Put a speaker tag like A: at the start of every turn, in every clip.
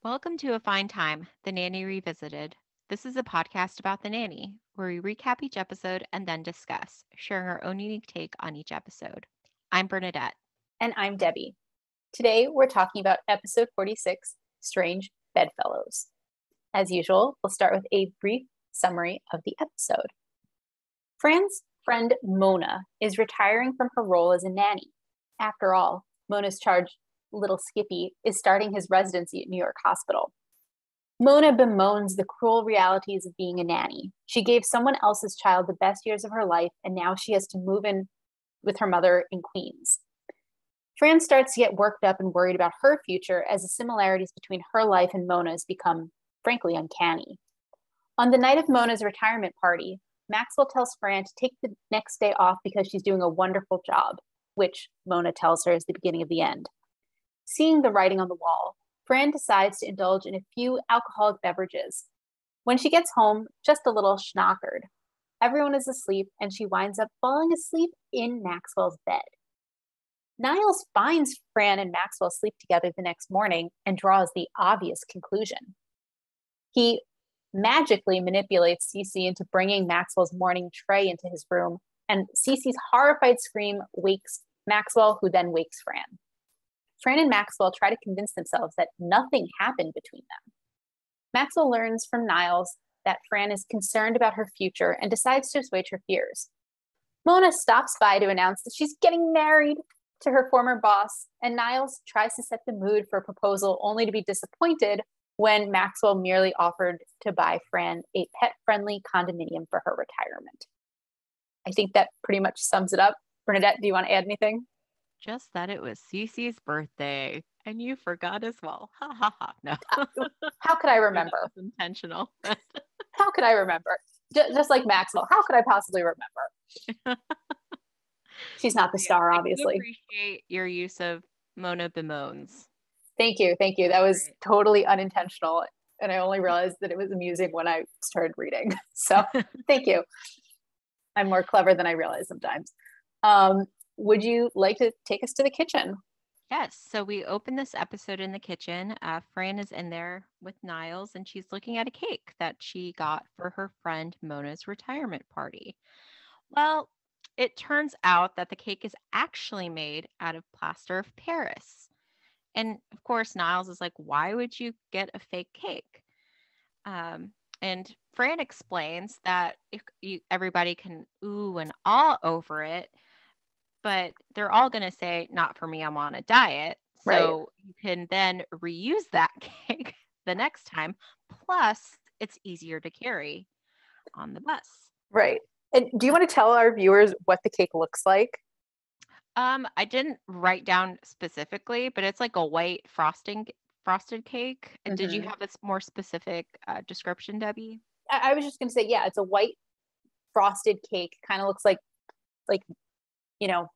A: Welcome to A Fine Time, The Nanny Revisited. This is a podcast about The Nanny, where we recap each episode and then discuss, sharing our own unique take on each episode. I'm Bernadette.
B: And I'm Debbie. Today we're talking about episode 46, Strange Bedfellows. As usual, we'll start with a brief summary of the episode. Fran's friend Mona is retiring from her role as a nanny. After all, Mona's charge, little Skippy, is starting his residency at New York Hospital. Mona bemoans the cruel realities of being a nanny. She gave someone else's child the best years of her life, and now she has to move in with her mother in Queens. Fran starts to get worked up and worried about her future as the similarities between her life and Mona's become, frankly, uncanny. On the night of Mona's retirement party, Maxwell tells Fran to take the next day off because she's doing a wonderful job, which Mona tells her is the beginning of the end. Seeing the writing on the wall, Fran decides to indulge in a few alcoholic beverages. When she gets home, just a little schnockered. Everyone is asleep, and she winds up falling asleep in Maxwell's bed. Niles finds Fran and Maxwell asleep together the next morning and draws the obvious conclusion. He magically manipulates Cece into bringing Maxwell's morning tray into his room, and Cece's horrified scream wakes Maxwell, who then wakes Fran. Fran and Maxwell try to convince themselves that nothing happened between them. Maxwell learns from Niles that Fran is concerned about her future and decides to assuage her fears. Mona stops by to announce that she's getting married to her former boss, and Niles tries to set the mood for a proposal only to be disappointed when Maxwell merely offered to buy Fran a pet-friendly condominium for her retirement. I think that pretty much sums it up. Bernadette, do you want to add anything?
A: Just that it was Cece's birthday, and you forgot as well. Ha ha ha. No.
B: How could I remember?
A: That was intentional.
B: How could I remember? Just like Maxwell, how could I possibly remember? She's not the star, obviously.
A: I appreciate your use of Mona bemoans.
B: Thank you. Thank you. That was totally unintentional. And I only realized that it was amusing when I started reading. So thank you. I'm more clever than I realize sometimes. Would you like to take us to the kitchen?
A: Yes. So we open this episode in the kitchen. Fran is in there with Niles, and she's looking at a cake that she got for her friend Mona's retirement party. Well, it turns out that the cake is actually made out of plaster of Paris. And of course, Niles is like, why would you get a fake cake? And Fran explains that everybody can ooh and ah over it, but they're all going to say, not for me, I'm on a diet. So
B: Right.
A: You can then reuse that cake the next time. Plus, it's easier to carry on the bus.
B: Right. And do you want to tell our viewers what the cake looks like?
A: I didn't write down specifically, but it's like a white frosted cake. Did you have a more specific description, Debbie?
B: I was just going to say, yeah, it's a white frosted cake. Kind of looks like, you know,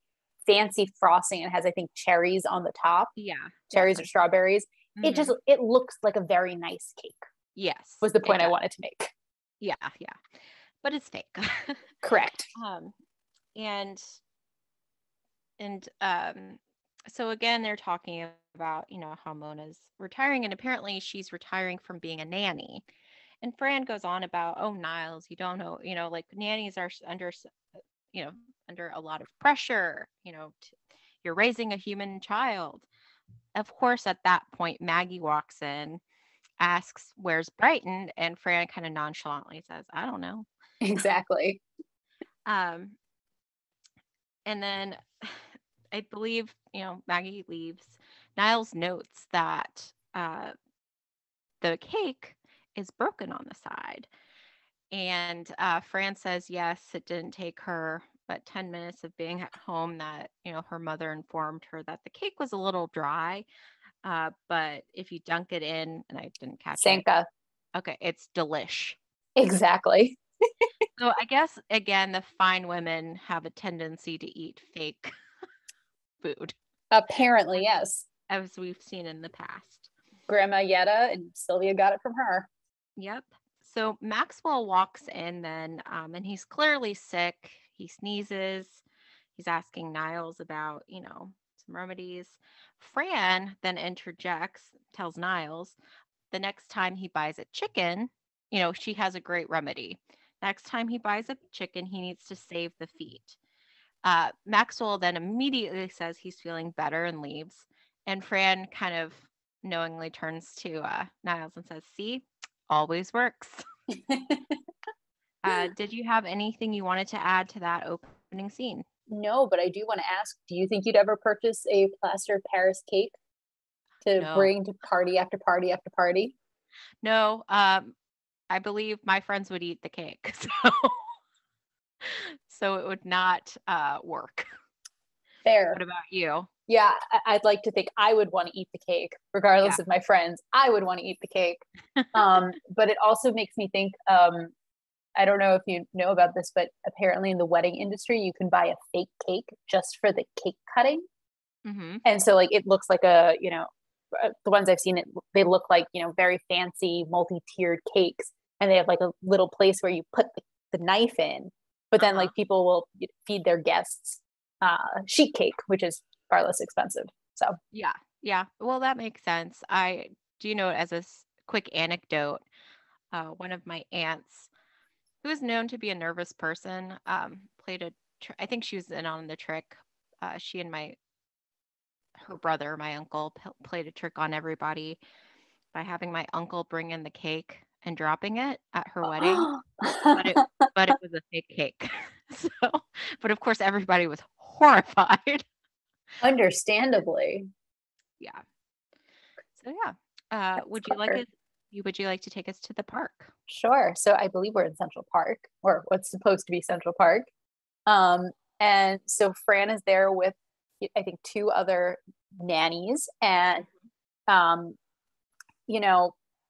B: fancy frosting. It has, I think, cherries on the top.
A: Yeah.
B: Cherries or strawberries.
A: Mm-hmm.
B: It looks like a very nice cake.
A: Yes.
B: Was the point I wanted to make.
A: Yeah. But it's fake.
B: Correct.
A: So again, they're talking about, how Mona's retiring, and apparently she's retiring from being a nanny. And Fran goes on about, oh, Niles, you don't know, like nannies are under a lot of pressure, you're raising a human child. Of course, at that point, Maggie walks in, asks, where's Brighton? And Fran kind of nonchalantly says, I don't know.
B: Exactly.
A: And then I believe, Maggie leaves. Niles notes that the cake is broken on the side. And Fran says, yes, it didn't take her but 10 minutes of being at home that, her mother informed her that the cake was a little dry. But if you dunk it in, and I didn't catch
B: Sanka.
A: it. Okay, it's delish.
B: Exactly.
A: So I guess, again, the fine women have a tendency to eat fake food.
B: Apparently, yes.
A: As we've seen in the past.
B: Grandma Yetta and Sylvia got it from her.
A: Yep. So Maxwell walks in then, and he's clearly sick. He sneezes. He's asking Niles about, some remedies. Fran then interjects, tells Niles, the next time he buys a chicken, she has a great remedy. Next time he buys a chicken, he needs to save the feet. Maxwell then immediately says he's feeling better and leaves. And Fran kind of knowingly turns to Niles and says, "See, always works." Did you have anything you wanted to add to that opening scene?
B: No, but I do want to ask, do you think you'd ever purchase a plaster Paris cake to
A: No.
B: bring to party after party after party?
A: No, I believe my friends would eat the cake. So it would not work.
B: Fair.
A: What about you?
B: Yeah, I'd like to think I would want to eat the cake, regardless of my friends. I would want to eat the cake. But it also makes me think, I don't know if you know about this, but apparently in the wedding industry, you can buy a fake cake just for the cake cutting.
A: Mm-hmm.
B: And so like it looks like the ones I've seen, they look like, very fancy multi-tiered cakes. And they have like a little place where you put the knife in, but then like people will feed their guests sheet cake, which is far less expensive. So
A: yeah. Well, that makes sense. I do know, as a quick anecdote, one of my aunts, who is known to be a nervous person, played I think she was in on the trick. She and her brother, my uncle, played a trick on everybody by having my uncle bring in the cake and dropping it at her wedding. But it was a fake cake. So, but of course everybody was horrified.
B: Understandably.
A: Yeah. So yeah. Would you like to take us to the park?
B: Sure. So I believe we're in Central Park, or what's supposed to be Central Park. And so Fran is there with, I think, two other nannies, and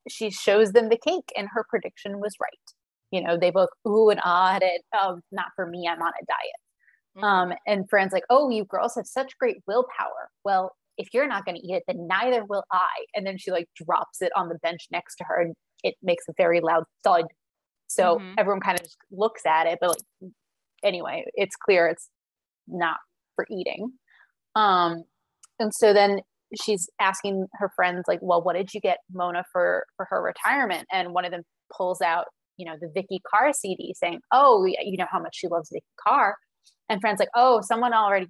B: she shows them the cake, and her prediction was right. They both ooh and ah at it. Oh, not for me. I'm on a diet. And Fran's like, "Oh, you girls have such great willpower. Well, if you're not going to eat it, then neither will I." And then she like drops it on the bench next to her, and it makes a very loud thud. So everyone kind of just looks at it, but like, anyway, it's clear it's not for eating. And so then she's asking her friends, like, "Well, what did you get Mona for her retirement?" And one of them pulls out, the Vicky Carr CD, saying, "Oh, you know how much she loves Vicky Carr." And Fran's like, "Oh, someone already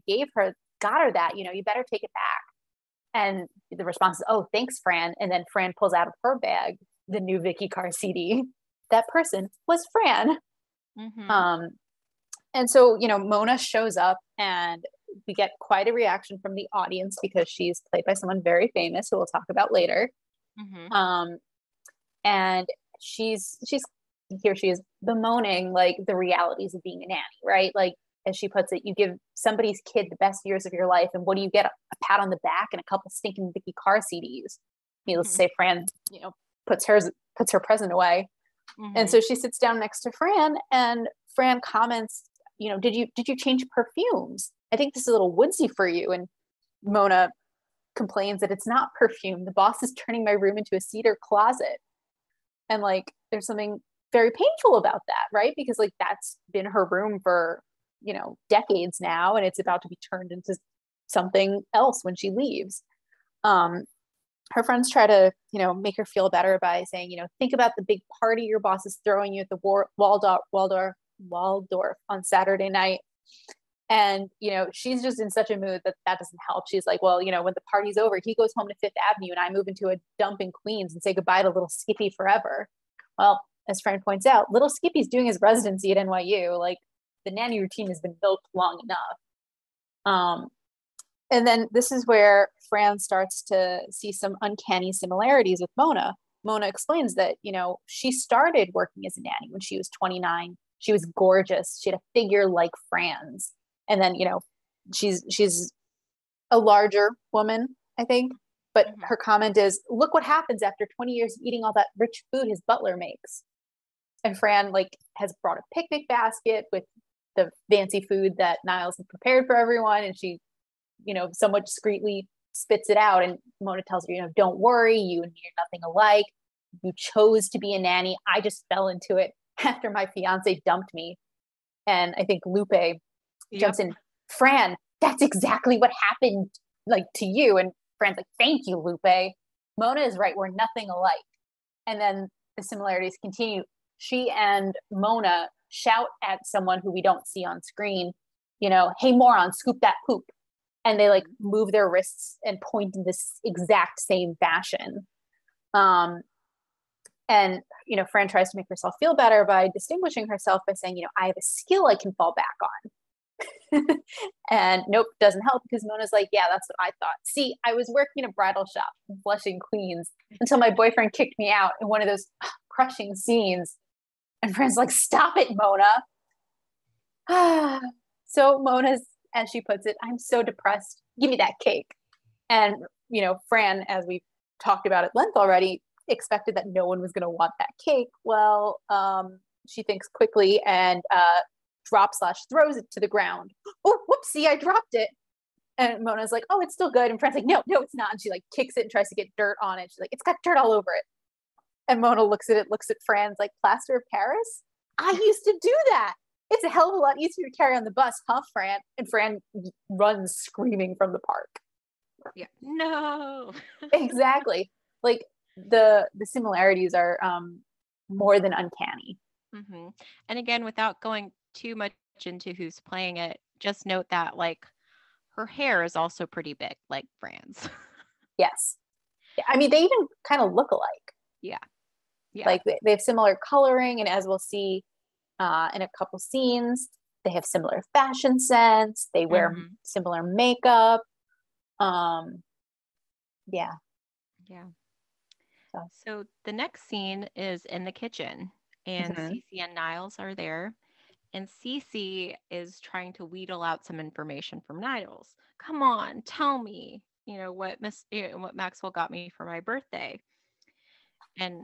B: got her that. You better take it back." And the response is, "Oh, thanks, Fran." And then Fran pulls out of her bag the new Vicky Carr CD. That person was Fran. And so, Mona shows up, and we get quite a reaction from the audience because she's played by someone very famous who we'll talk about later. And she's here she is bemoaning like the realities of being a nanny, right? Like, as she puts it, you give somebody's kid the best years of your life, and what do you get? A pat on the back and a couple stinking Vicky Carr CDs. Needless to say, Fran, puts her present away. And so she sits down next to Fran, and Fran comments, did you change perfumes? I think this is a little woodsy for you. And Mona complains that it's not perfume. The boss is turning my room into a cedar closet. And like, there's something very painful about that, right? Because like, that's been her room for, decades now, and it's about to be turned into something else when she leaves. Her friends try to, make her feel better by saying, think about the big party your boss is throwing you at the Waldorf on Saturday night. And, she's just in such a mood that doesn't help. She's like, well, when the party's over, he goes home to Fifth Avenue and I move into a dump in Queens and say goodbye to little Skippy forever. Well, as Fran points out, little Skippy's doing his residency at NYU. Like, the nanny routine has been milked long enough. And then this is where Fran starts to see some uncanny similarities with Mona. Mona explains that, she started working as a nanny when she was 29. She was gorgeous. She had a figure like Fran's. And then, she's a larger woman, I think. But her comment is, look what happens after 20 years of eating all that rich food his butler makes. And Fran like has brought a picnic basket with the fancy food that Niles had prepared for everyone. And she, somewhat discreetly spits it out. And Mona tells her, don't worry, you and me are nothing alike. You chose to be a nanny. I just fell into it after my fiance dumped me. And I think Lupe jumps in, Fran, that's exactly what happened like to you. And Fran's like, thank you, Lupe. Mona is right. We're nothing alike. And then the similarities continue. She and Mona shout at someone who we don't see on screen, hey, moron, scoop that poop. And they like move their wrists and point in this exact same fashion. And, Fran tries to make herself feel better by distinguishing herself by saying, I have a skill I can fall back on. And nope, doesn't help because Mona's like, yeah, that's what I thought. See, I was working in a bridal shop in Flushing, Queens until my boyfriend kicked me out in one of those crushing scenes. And Fran's like, stop it, Mona. So Mona's, as she puts it, I'm so depressed. Give me that cake. And, Fran, as we've talked about at length already, expected that no one was going to want that cake. Well, she thinks quickly and throws it to the ground. Oh, whoopsie, I dropped it. And Mona's like, oh, it's still good. And Fran's like, no, it's not. And she like kicks it and tries to get dirt on it. She's like, it's got dirt all over it. And Mona looks at Fran's like, plaster of Paris? I used to do that. It's a hell of a lot easier to carry on the bus, huh, Fran? And Fran runs screaming from the park.
A: Yeah. No.
B: Exactly. Like the similarities are more than uncanny.
A: Mm-hmm. And again, without going too much into who's playing it, just note that like her hair is also pretty big, like Fran's.
B: Yes. Yeah, I mean, they even kind of look alike.
A: Yeah.
B: Like they have similar coloring, and as we'll see in a couple scenes, they have similar fashion sense. They wear similar makeup. Yeah.
A: So the next scene is in the kitchen, and Cece and Niles are there, and Cece is trying to wheedle out some information from Niles. Come on, tell me, what Maxwell got me for my birthday. And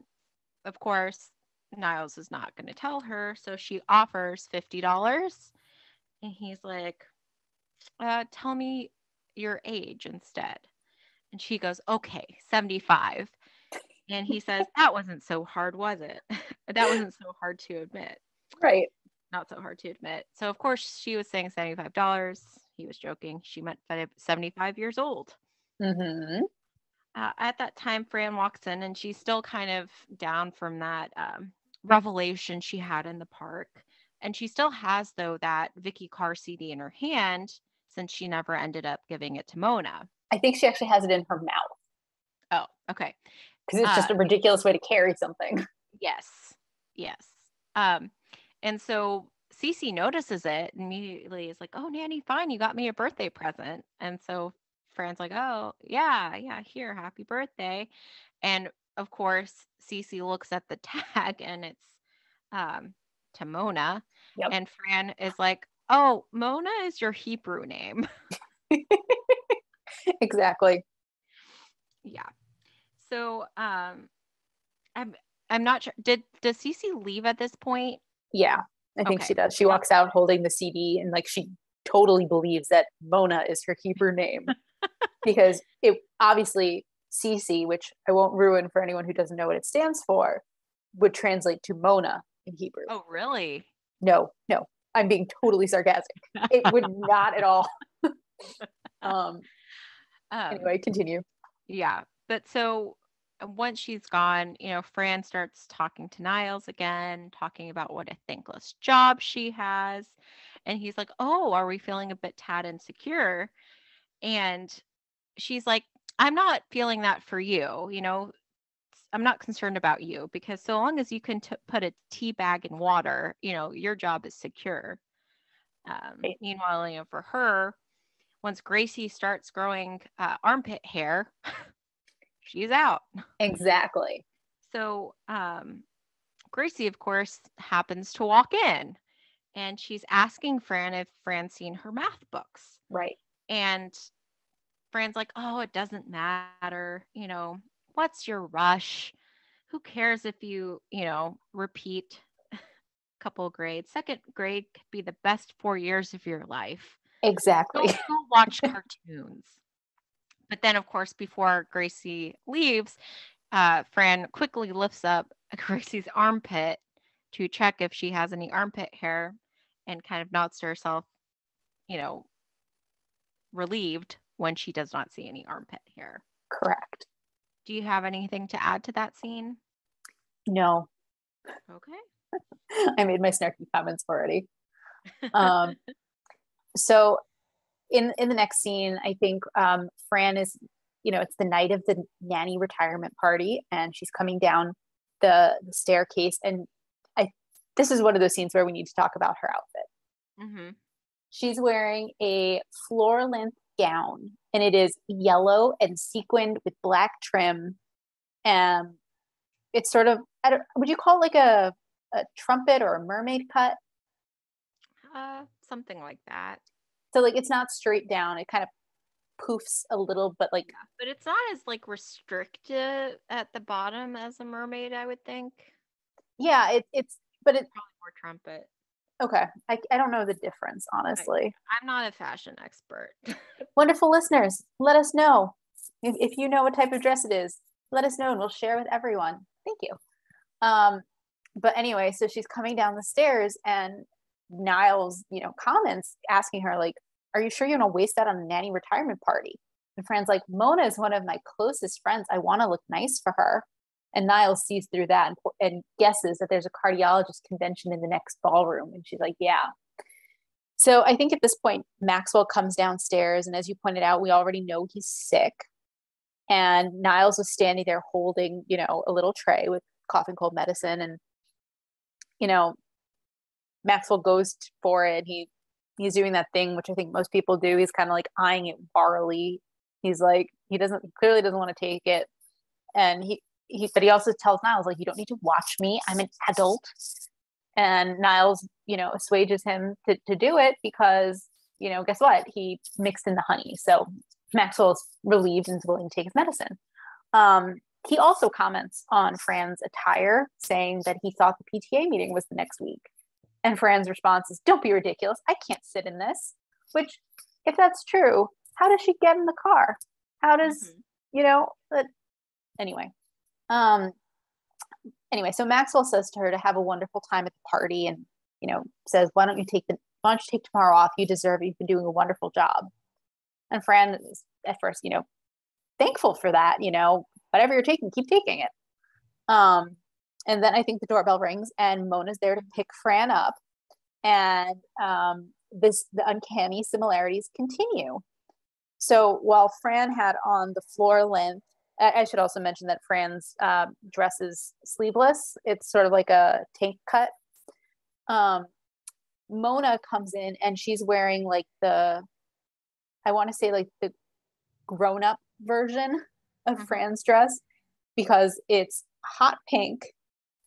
A: of course, Niles is not going to tell her, so she offers $50, and he's like, tell me your age instead. And she goes, okay, 75. And he says, that wasn't so hard, was it? That wasn't so hard to admit.
B: Right.
A: Not so hard to admit. So, of course, she was saying $75. He was joking. She meant 75 years old.
B: Mm-hmm.
A: At that time, Fran walks in, and she's still kind of down from that revelation she had in the park. And she still has, though, that Vicky Carr CD in her hand since she never ended up giving it to Mona.
B: I think she actually has it in her mouth.
A: Oh, okay.
B: Because it's just a ridiculous way to carry something.
A: Yes. And so Cece notices it and immediately is like, oh, Nanny, fine, you got me a birthday present. And so Fran's like, oh, yeah, here, happy birthday. And of course, Cece looks at the tag and it's to Mona.
B: Yep.
A: And Fran is like, oh, Mona is your Hebrew name.
B: Exactly.
A: Yeah. So I'm not sure. Does Cece leave at this point?
B: Yeah, I think she does. She walks out holding the CD and like she totally believes that Mona is her Hebrew name because it obviously Cece, which I won't ruin for anyone who doesn't know what it stands for, would translate to Mona in Hebrew.
A: Oh, really?
B: No, I'm being totally sarcastic. It would not at all. Anyway, continue.
A: Yeah, but so once she's gone, Fran starts talking to Niles again, talking about what a thankless job she has. And he's like, oh, are we feeling a bit tad insecure? And she's like, I'm not feeling that for you. I'm not concerned about you because so long as you can put a tea bag in water, your job is secure.
B: Right.
A: Meanwhile, for her, once Gracie starts growing armpit hair, she's out.
B: Exactly.
A: So Gracie, of course, happens to walk in and she's asking Fran if Fran's seen her math books.
B: Right.
A: And Fran's like, oh, it doesn't matter. What's your rush? Who cares if you, repeat a couple of grades? Second grade could be the best 4 years of your life.
B: Exactly.
A: Go watch cartoons. But then, of course, before Gracie leaves, Fran quickly lifts up Gracie's armpit to check if she has any armpit hair and kind of nods to herself, relieved when she does not see any armpit hair.
B: Correct.
A: Do you have anything to add to that scene?
B: No.
A: Okay.
B: I made my snarky comments already. Um, so in the next scene, I think Fran is, it's the night of the nanny retirement party, and she's coming down the staircase, and this is one of those scenes where we need to talk about her outfit.
A: Mm-hmm.
B: She's wearing a floor-length gown, and it is yellow and sequined with black trim. And it's sort of, would you call it like a trumpet or a mermaid cut?
A: Something like that.
B: So like it's not straight down. It kind of poofs a little, but like,
A: Yeah, but it's not as like restricted at the bottom as a mermaid, I would think.
B: yeah, but it's
A: Probably more trumpet.
B: okay. I don't know the difference, honestly.
A: I'm not a fashion expert.
B: Wonderful listeners, let us know if you know what type of dress it is. Let us know, and we'll share with everyone. Thank you. But anyway, so she's coming down the stairs, and Niles, comments asking her like, "Are you sure you want to waste that on a nanny retirement party?" And Fran's like, "Mona is one of my closest friends. I want to look nice for her." And Niles sees through that and guesses that there's a cardiologist convention in the next ballroom. And she's like, "Yeah." So I think at this point, Maxwell comes downstairs, and as you pointed out, we already know he's sick. And Niles was standing there holding, a little tray with cough and cold medicine, and Maxwell goes for it. He's doing that thing which I think most people do. He's kind of like eyeing it warily. He's like, he clearly doesn't want to take it, and but he also tells Niles like, "You don't need to watch me. I'm an adult." And Niles, assuages him to do it because, guess what? He mixed in the honey. So Maxwell's relieved and is willing to take his medicine. He also comments on Fran's attire, saying that he thought the PTA meeting was the next week. And Fran's response is, "Don't be ridiculous. I can't sit in this." Which, if that's true, how does she get in the car? How does, anyway. Anyway, so Maxwell says to her to have a wonderful time at the party, and, says, why don't you take tomorrow off? You deserve it. You've been doing a wonderful job. And Fran is at first, thankful for that, whatever you're taking, keep taking it. And then I think the doorbell rings, and Mona's there to pick Fran up. And the uncanny similarities continue. So while Fran had on the floor length, I should also mention that Fran's dress is sleeveless. It's sort of like a tank cut. Mona comes in, and she's wearing like I want to say like the grown-up version of Fran's dress, because it's hot pink,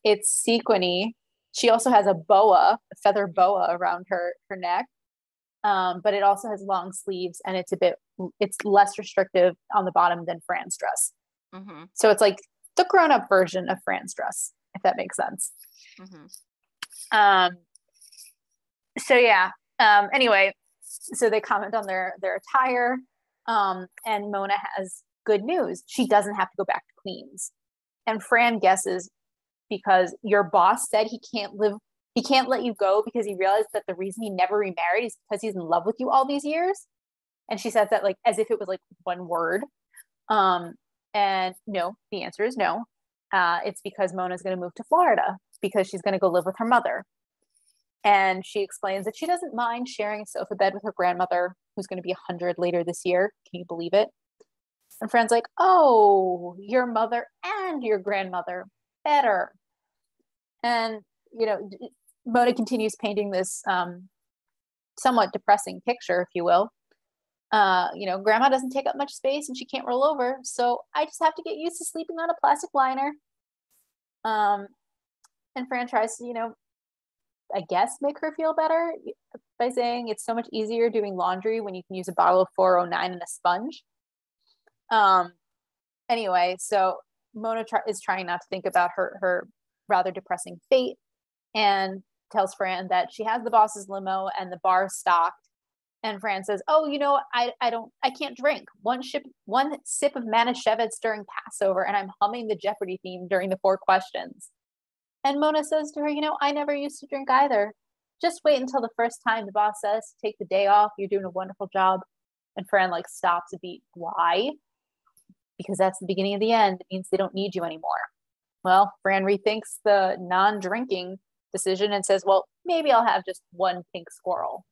B: it's sequiny. She also has a feather boa around her neck. But it also has long sleeves, and it's less restrictive on the bottom than Fran's dress.
A: Mm-hmm.
B: So it's like the grown-up version of Fran's dress, if that makes sense.
A: Mm-hmm.
B: So yeah. Anyway, so they comment on their attire, and Mona has good news. She doesn't have to go back to Queens. And Fran guesses because your boss said he can't let you go because he realized that the reason he never remarried is because he's in love with you all these years. And she says that like as if it was like one word. And no, the answer is no. It's because Mona's going to move to Florida because she's going to go live with her mother. And she explains that she doesn't mind sharing a sofa bed with her grandmother, who's going to be 100 later this year. Can you believe it? And Fran's like, "Oh, your mother and your grandmother, better." And, Mona continues painting this somewhat depressing picture, if you will. Grandma doesn't take up much space and she can't roll over, so I just have to get used to sleeping on a plastic liner. And Fran tries to, I guess, make her feel better by saying it's so much easier doing laundry when you can use a bottle of 409 and a sponge. Anyway, so Mona is trying not to think about her rather depressing fate, and tells Fran that she has the boss's limo and the bar stocked. And Fran says, "Oh, I can't drink one sip of Manischewitz during Passover, and I'm humming the Jeopardy theme during the 4 questions." And Mona says to her, "I never used to drink either. Just wait until the first time the boss says to take the day off. You're doing a wonderful job." And Fran stops a beat. Why? Because that's the beginning of the end. It means they don't need you anymore. Well, Fran rethinks the non-drinking decision and says, well, maybe I'll have just one pink squirrel.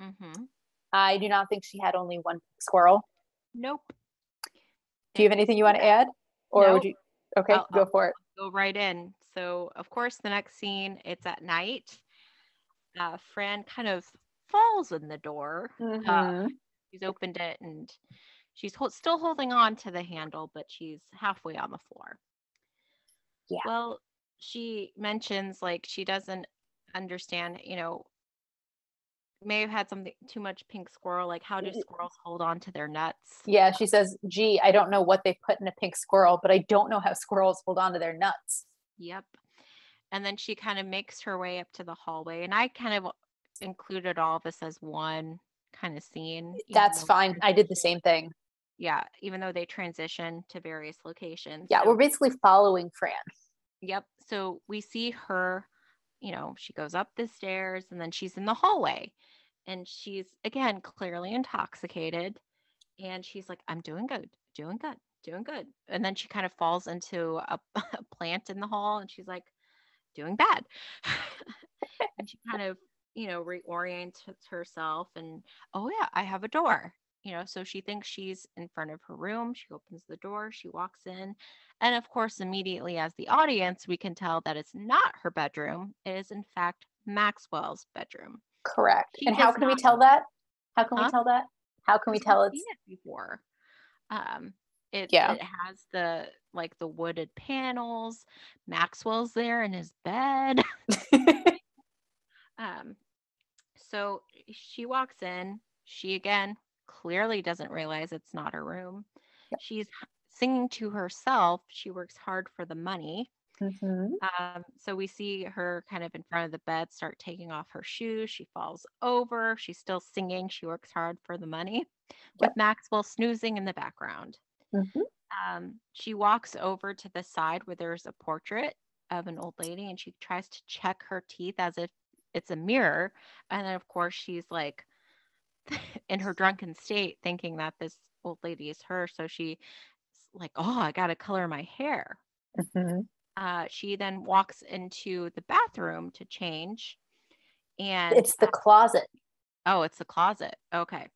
A: Mm-hmm.
B: I do not think she had only one pink squirrel.
A: Nope.
B: Do you
A: And
B: have
A: we
B: anything you
A: see
B: want to
A: that.
B: add? Or would
A: Nope.
B: you? Okay, go for it.
A: I'll go right in. So, of course, the next scene, it's at night. Fran kind of falls in the door.
B: Mm-hmm.
A: She's opened it and she's still holding on to the handle, but she's halfway on the floor.
B: Yeah.
A: Well, she mentions like she doesn't understand, may have had something too much pink squirrel. Like, how do squirrels hold on to their nuts?
B: Yeah, she says, gee, I don't know what they put in a pink squirrel, but I don't know how squirrels hold on to their nuts.
A: Yep. And then she kind of makes her way up to the hallway. And I kind of included all this as one kind of scene, even
B: That's
A: though
B: fine. I did the same thing.
A: yeah, even though they transition to various locations.
B: Yeah,
A: So,
B: we're basically following Fran.
A: yep. So we see her, she goes up the stairs and then she's in the hallway and she's again clearly intoxicated. And she's like, I'm doing good, doing good, doing good. And then she kind of falls into a plant in the hall and she's like, doing bad. And she kind of, reorients herself and, oh, yeah, I have a door. So she thinks she's in front of her room. She opens the door, she walks in. And of course, immediately as the audience, we can tell that it's not her bedroom. It is, in fact, Maxwell's bedroom.
B: Correct.
A: She
B: And how
A: does
B: can we
A: not
B: tell
A: know,
B: that? How can we
A: huh?
B: tell that? How can we
A: Because we've
B: tell
A: seen
B: it's
A: it before. Um, it
B: yeah.
A: it has the wooded panels. Maxwell's there in his bed. Um, so she walks in. She again clearly doesn't realize it's not her room. She's singing to herself. She works hard for the money.
B: Mm-hmm.
A: So we see her kind of in front of the bed, start taking off her shoes. She falls over. She's still singing. She works hard for the money, with
B: Yep.
A: Maxwell snoozing in the background.
B: Mm-hmm.
A: She walks over to the side where there's a portrait of an old lady and she tries to check her teeth as if it's a mirror. And then, of course, she's like in her drunken state thinking that this old lady is her. So she's like, oh, I got to color my hair.
B: Mm-hmm.
A: She then walks into the bathroom to change. And
B: It's the closet.
A: oh, it's the closet. Okay.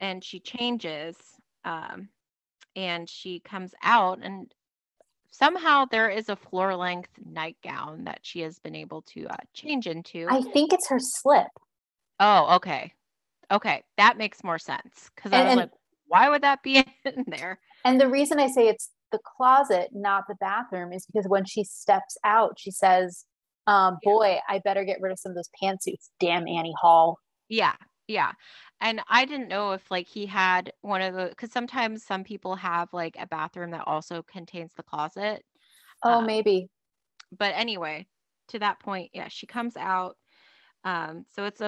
A: And she changes. Um, and she comes out and somehow there is a floor length nightgown that she has been able to change into.
B: I think it's her slip.
A: Oh, okay. Okay. That makes more sense because I
B: And
A: was
B: and
A: like, why would that be in there?
B: and the reason I say it's the closet, not the bathroom, is because when she steps out, she says,
A: Yeah.
B: boy, I better get rid of some of those pantsuits. Damn Annie Hall.
A: Yeah. Yeah. And I didn't know if like he had one of the, because sometimes some people have like a bathroom that also contains the closet.
B: Oh,
A: Um,
B: maybe.
A: but anyway, to that point, yeah, she comes out. So it's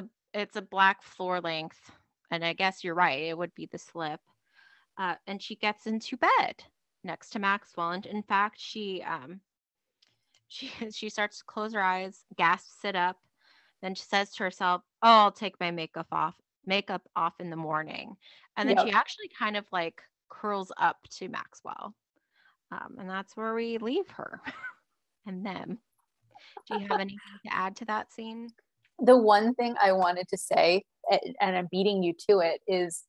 A: a black floor length, and I guess you're right, it would be the slip. And she gets into bed next to Maxwell, and in fact, she she starts to close her eyes, gasps it up, then she says to herself, "Oh, I'll take my makeup off in the morning," and then she
B: Yep.
A: actually kind of like curls up to Maxwell, and that's where we leave her and them. Do you have anything to add to that scene?
B: The one thing I wanted to say, and I'm beating you to it, is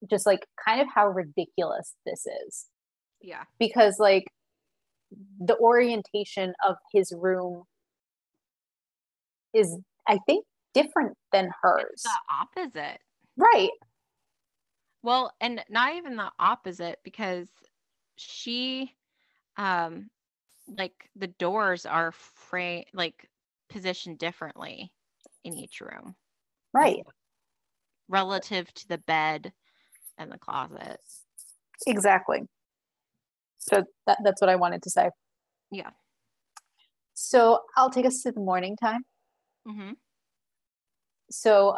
B: just like kind of how ridiculous this is.
A: Yeah.
B: Because like the orientation of his room is, I think, different than
A: It's the
B: hers.
A: opposite.
B: Right.
A: Well, and not even the opposite because she um like the doors are like positioned differently in each room as
B: Right.
A: well, relative to the bed and the closet.
B: Exactly. So that's what I wanted to say.
A: Yeah.
B: So I'll take us to the morning time.
A: Mhm.
B: So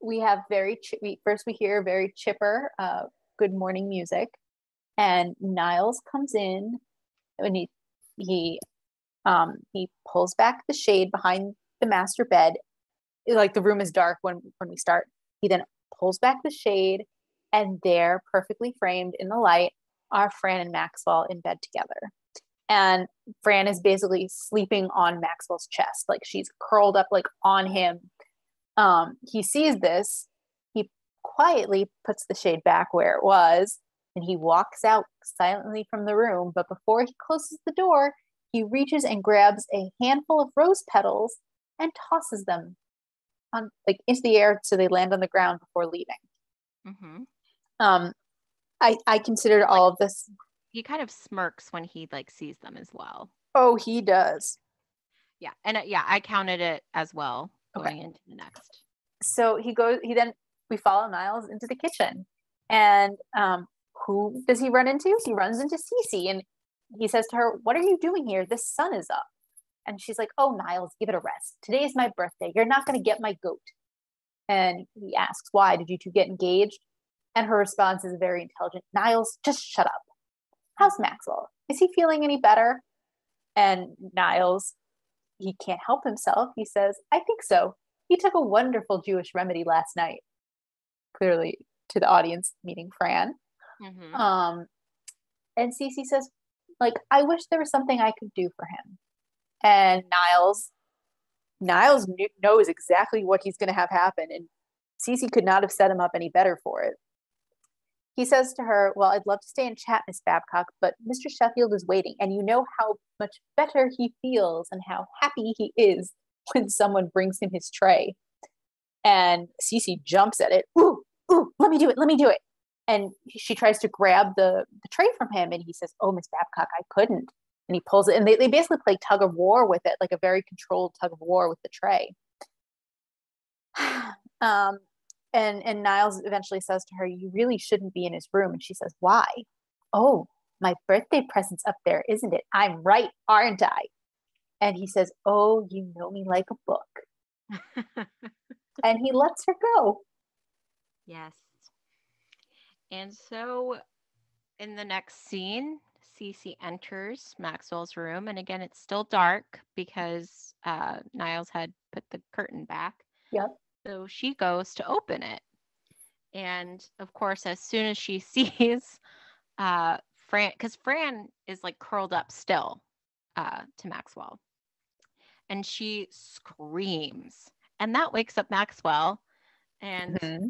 B: we have first we hear very chipper good morning music, and Niles comes in and he pulls back the shade behind the master bed. Like the room is dark when we start. He then pulls back the shade, and there, perfectly framed in the light, are Fran and Maxwell in bed together. And Fran is basically sleeping on Maxwell's chest. Like she's curled up like on him. He sees this. He quietly puts the shade back where it was, and he walks out silently from the room. But before he closes the door, he reaches and grabs a handful of rose petals and tosses them on like into the air so they land on the ground before leaving.
A: Mm-hmm.
B: Um, I considered
A: Like
B: all of this.
A: he kind of smirks when he like sees them as well.
B: Oh, he does.
A: Yeah, and yeah, I counted it as well
B: Okay.
A: going into the next.
B: So we follow Niles into the kitchen. And who does he run into? He runs into Cece, and he says to her, "What are you doing here? The sun is up." And she's like, "Oh, Niles, give it a rest. Today is my birthday. You're not going to get my goat." And he asks, "Why? Did you two get engaged?" And her response is very intelligent. "Niles, just shut up. How's Maxwell? Is he feeling any better?" And Niles, he can't help himself. He says, "I think so. He took a wonderful Jewish remedy last night." Clearly to the audience, meaning Fran.
A: Mm-hmm.
B: And Cece says, like, "I wish there was something I could do for him." And Niles knows exactly what he's going to have happen. And Cece could not have set him up any better for it. He says to her, "Well, I'd love to stay and chat, Miss Babcock, but Mr. Sheffield is waiting, and you know how much better he feels and how happy he is when someone brings him his tray." And Cece jumps at it. "Ooh, ooh, let me do it, let me do it." And she tries to grab the tray from him, and he says, "Oh, Miss Babcock, I couldn't." And he pulls it, and they basically play tug of war with it, like a very controlled tug of war with the tray. um, and Niles eventually says to her, "You really shouldn't be in his room." And she says, "Why?" "Oh, my birthday present's up there, isn't it? I'm right, aren't I?" And he says, "Oh, you know me like a book." And he lets her go.
A: Yes. And so in the next scene, Cece enters Maxwell's room, and again, it's still dark because Niles had put the curtain back.
B: Yep.
A: So she goes to open it. And of course, as soon as she sees Fran, because Fran is like curled up still to Maxwell, and she screams, and that wakes up Maxwell, and
B: Mm-hmm.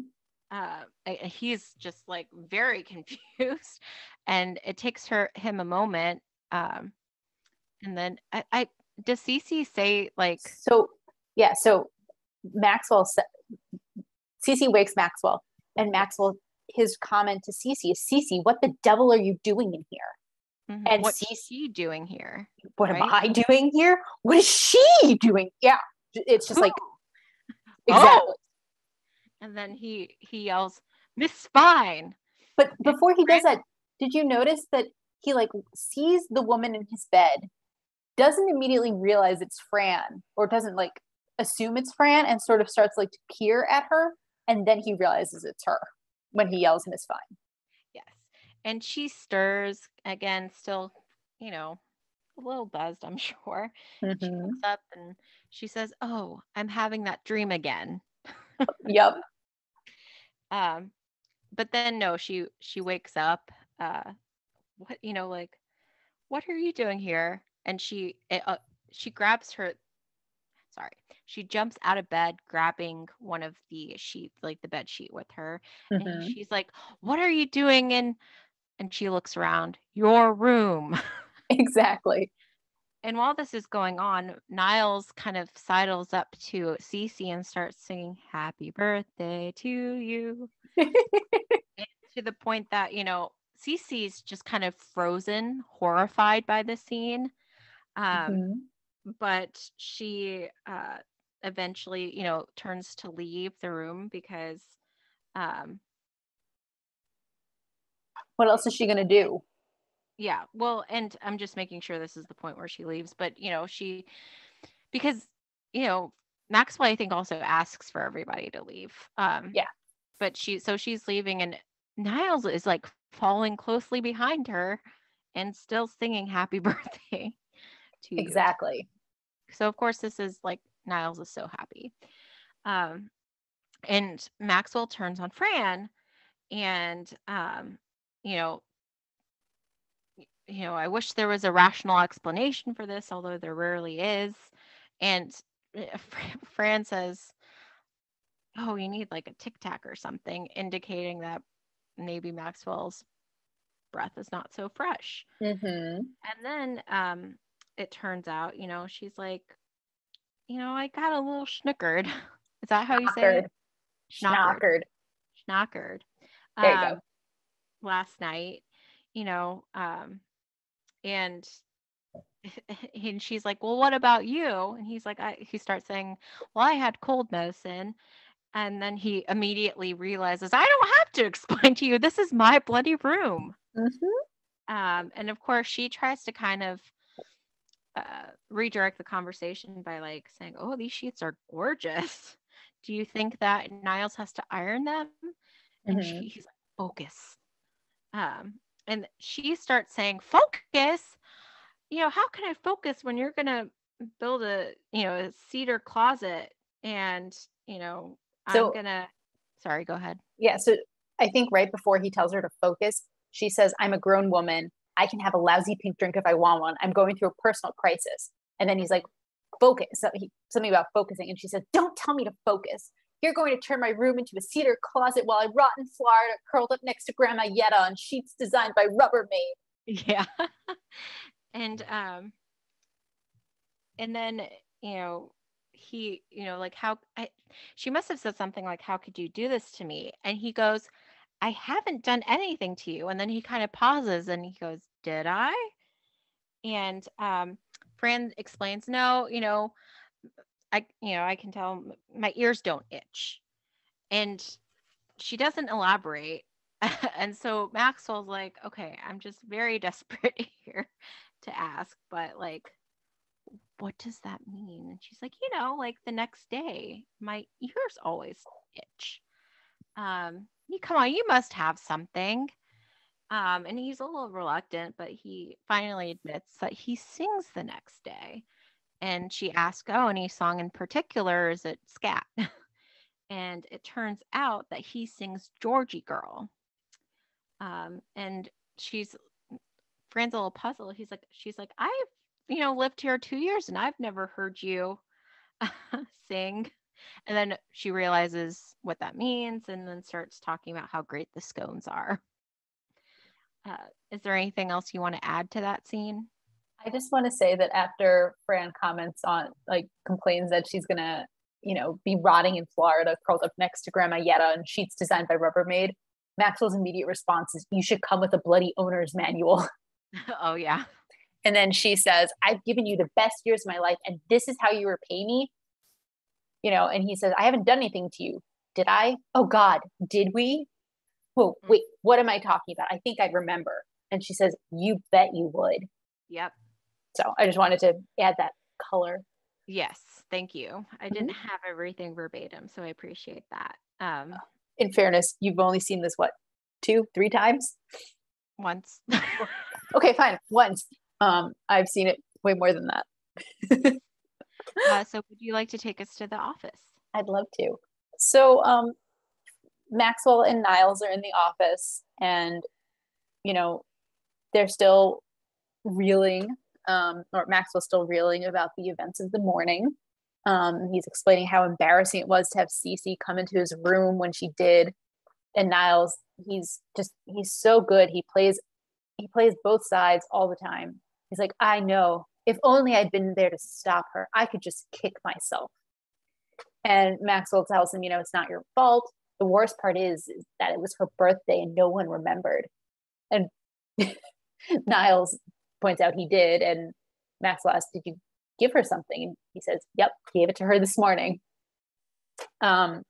A: he's just like very confused, and it takes him a moment, and then I does Cece say like
B: So, yeah, so Maxwell, Cece wakes Maxwell, and
A: yeah,
B: Maxwell, his comment to Cece is, "Cece, what the devil are you doing in here?" And
A: what's
B: Cece,
A: she doing here,
B: "What am
A: right?
B: I doing here? What is she doing?" Yeah, it's just
A: Who?
B: like,
A: Oh,
B: exactly.
A: and then he yells, "Miss Spine!"
B: But
A: And
B: before he does
A: Fran,
B: that, did you notice that he like sees the woman in his bed, doesn't immediately realize it's Fran, or doesn't like assume it's Fran, and sort of starts like to peer at her, and then he realizes it's her when he yells Miss Fine.
A: yes, and she stirs again, still, a little buzzed, I'm sure. She looks
B: Mm-hmm.
A: up and she says, "Oh, I'm having that dream again."
B: Yep.
A: Um, but then no, she wakes up. What like, what are you doing here? And she grabs her. Sorry, she jumps out of bed, grabbing one of the sheets, like the bed sheet, with her, and
B: Mm-hmm.
A: she's like, "What are you doing in?" And she looks around, "Your room."
B: Exactly.
A: And while this is going on, Niles kind of sidles up to Cece and starts singing "Happy Birthday to You," and to the point that, Cece's just kind of frozen, horrified by the scene. Um,
B: Mm-hmm.
A: but she eventually, turns to leave the room because, um,
B: What else is she gonna do?
A: yeah, well, and I'm just making sure this is the point where she leaves, but, because, you know, Maxwell, I think, also asks for everybody to leave.
B: Yeah,
A: But she's leaving, and Niles is like following closely behind her and still singing "Happy Birthday" to you.
B: exactly.
A: So of course this is like Niles is so happy. Um, and Maxwell turns on Fran, and you know, I wish there was a rational explanation for this, although there rarely is. And Fran says, oh, you need like a tic tac or something, indicating that maybe Maxwell's breath is not so fresh.
B: Mm-hmm.
A: And then it turns out, she's like, I got a little schnockered. Is that how you say it? Schnockered.
B: Schnockered.
A: Schnockered.
B: There you go.
A: Last night, and and she's like, well, what about you? And he's like, he starts saying, well, I had cold medicine. And then he immediately realizes, I don't have to explain to you. This is my bloody room.
B: Mm-hmm.
A: And of course, she tries to kind of redirect the conversation by like saying, oh, these sheets are gorgeous. Do you think that Niles has to iron them? And
B: Mm-hmm.
A: he's like, focus. And she starts saying, focus? How can I focus when you're going to build a cedar closet and, I'm going to, sorry, go ahead.
B: Yeah. So I think right before he tells her to focus, she says, I'm a grown woman. I can have a lousy pink drink if I want one. I'm going through a personal crisis. And then he's like, focus. Something about focusing. And she said, don't tell me to focus. You're going to turn my room into a cedar closet while I rot in Florida, curled up next to Grandma Yetta on sheets designed by Rubbermaid.
A: Yeah. And then, he, like she must have said something like, how could you do this to me? And he goes, I haven't done anything to you. And then he kind of pauses and he goes, did I? And Fran explains, no, I can tell my ears don't itch. And she doesn't elaborate. And so Maxwell's like, okay, I'm just very desperate here to ask, but like, what does that mean? And she's like, like the next day, my ears always itch. Come on, you must have something. And he's a little reluctant, but he finally admits that he sings the next day. And she asks, oh, any song in particular? Is it scat? And it turns out that he sings Georgie Girl. And Fran's a little puzzled. She's like, I've, lived here 2 years and I've never heard you sing. And then she realizes what that means and then starts talking about how great the scones are. Is there anything else you want to add to that scene?
B: I just want to say that after Fran comments on, like, complains that she's going to, be rotting in Florida, curled up next to Grandma Yetta and sheets designed by Rubbermaid, Maxwell's immediate response is, you should come with a bloody owner's manual.
A: Oh, yeah.
B: And then she says, I've given you the best years of my life, and this is how you repay me. And he says, I haven't done anything to you. Did I? Oh, God, did we? Whoa, wait, what am I talking about? I think I remember. And she says, you bet you would.
A: Yep.
B: So I just wanted to add that color.
A: Yes, thank you. I didn't have everything verbatim, so I appreciate that.
B: In fairness, you've only seen this, what, 2-3 times?
A: Once.
B: Okay, fine. Once. I've seen it way more than that.
A: So would you like to take us to the office?
B: I'd love to. So Maxwell and Niles are in the office and, they're still reeling, or Maxwell's still reeling about the events of the morning. He's explaining how embarrassing it was to have Cece come into his room when she did. And Niles, he's so good. He plays both sides all the time. He's like, I know. If only I'd been there to stop her, I could just kick myself. And Maxwell tells him, it's not your fault. The worst part is that it was her birthday and no one remembered. And Niles points out he did. And Maxwell asks, did you give her something? And he says, yep, gave it to her this morning. And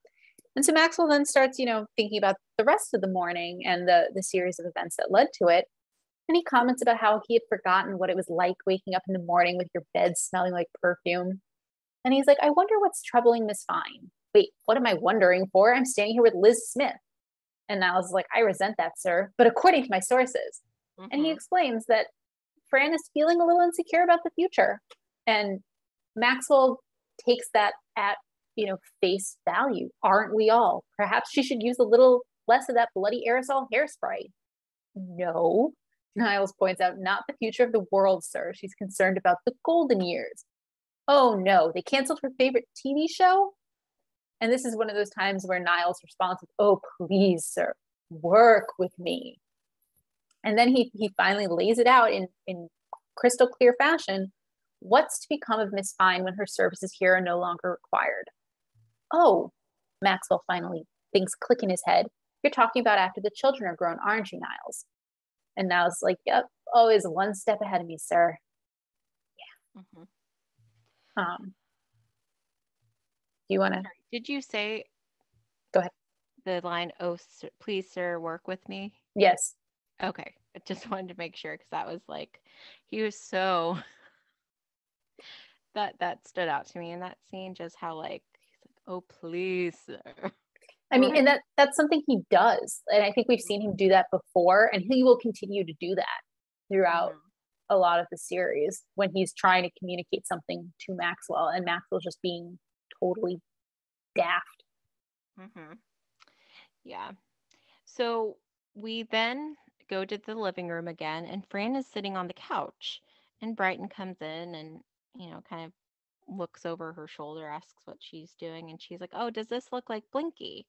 B: so Maxwell then starts, thinking about the rest of the morning and the series of events that led to it. And he comments about how he had forgotten what it was like waking up in the morning with your bed smelling like perfume. And he's like, I wonder what's troubling Miss Fine. Wait, what am I wondering for? I'm standing here with Liz Smith. And Niles is like, I resent that, sir. But according to my sources. Mm-hmm. And he explains that Fran is feeling a little insecure about the future. And Maxwell takes that at, face value. Aren't we all? Perhaps she should use a little less of that bloody aerosol hairspray. No. Niles points out, not the future of the world, sir. She's concerned about the golden years. Oh no, they canceled her favorite TV show? And this is one of those times where Niles responds with, oh, please, sir, work with me. And then he finally lays it out in crystal clear fashion. What's to become of Miss Fine when her services here are no longer required? Oh, Maxwell finally thinks, click in his head. You're talking about after the children are grown, aren't you, Niles? And Niles like, yep, always one step ahead of me, sir. Yeah. Mm-hmm. Do you want to?
A: Did you say?
B: Go ahead.
A: The line, "Oh, sir, please, sir, work with me."
B: Yes.
A: Okay, I just wanted to make sure because that was like, he was so that stood out to me in that scene. Just how like he's like, "Oh, please, sir."
B: I mean, and that's something he does, and I think we've seen him do that before, and he will continue to do that throughout a lot of the series when he's trying to communicate something to Maxwell, and Maxwell's just being totally daft.
A: Yeah. So we then go to the living room again, and Fran is sitting on the couch, and Brighton comes in and kind of looks over her shoulder, asks what she's doing, and she's like, "Oh, does this look like Blinky?"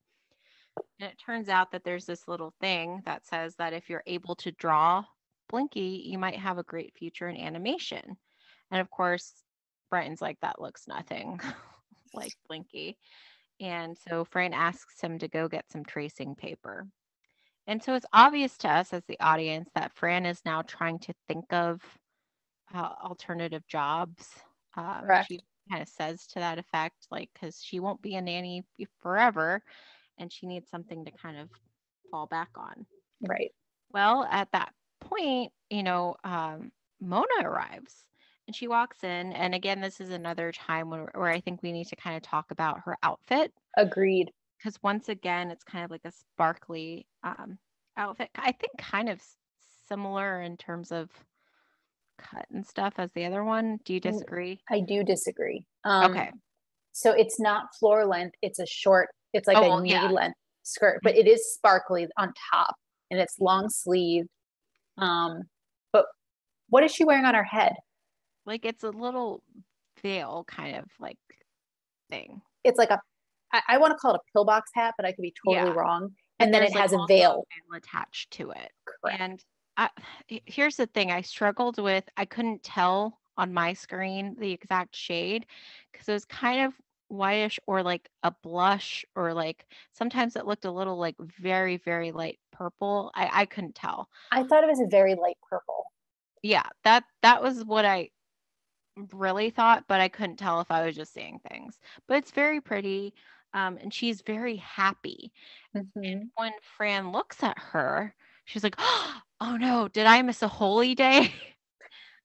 A: And it turns out that there's this little thing that says that if you're able to draw Blinky, you might have a great future in animation. And of course, Brighton's like, that looks nothing like Blinky. And so Fran asks him to go get some tracing paper. And so it's obvious to us as the audience that Fran is now trying to think of alternative jobs. She kind of says to that effect, like, because she won't be a nanny forever. And she needs something to kind of fall back on.
B: Right.
A: Well, at that point, Mona arrives and she walks in. And again, this is another time where I think we need to kind of talk about her outfit.
B: Agreed.
A: Because once again, it's kind of like a sparkly outfit. I think kind of similar in terms of cut and stuff as the other one. Do you disagree?
B: I do disagree.
A: Okay.
B: So it's not floor length. It's a short, it's like a knee length skirt, but it is sparkly on top and it's long sleeved. But what is she wearing on her head?
A: Like it's a little veil kind of like thing.
B: It's like I want to call it a pillbox hat, but I could be totally wrong. And then it has a veil
A: attached to it.
B: Correct.
A: And here's the thing I struggled with. I couldn't tell on my screen the exact shade because it was kind of whitish or like a blush, or like sometimes it looked a little like very, very light purple. I couldn't tell.
B: I thought it was a very light purple.
A: Yeah, that was what I really thought, but I couldn't tell if I was just seeing things. But it's very pretty, and she's very happy. And when Fran looks at her, she's like, "Oh no, did I miss a holy day?"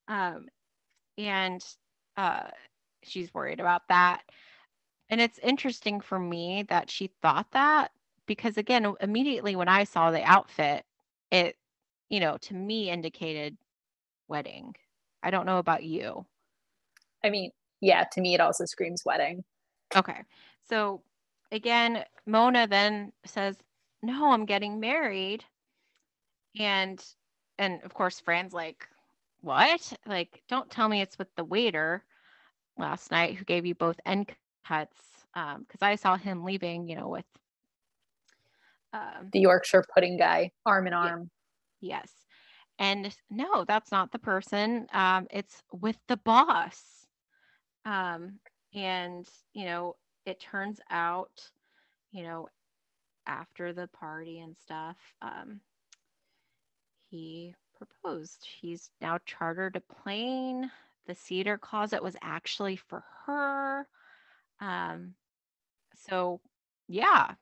A: And she's worried about that. And it's interesting for me that she thought that, because again, immediately when I saw the outfit, it, to me indicated wedding. I don't know about you.
B: I mean, yeah, to me, it also screams wedding.
A: Okay. So again, Mona then says, "No, I'm getting married." And of course, Fran's like, "What? Like, don't tell me it's with the waiter last night who gave you both end cuts." Because I saw him leaving, with
B: the Yorkshire pudding guy, arm in arm.
A: Yes. And no, that's not the person. It's with the boss. And, it turns out, after the party and stuff, he proposed. He's now chartered a plane. The cedar closet was actually for her. So yeah,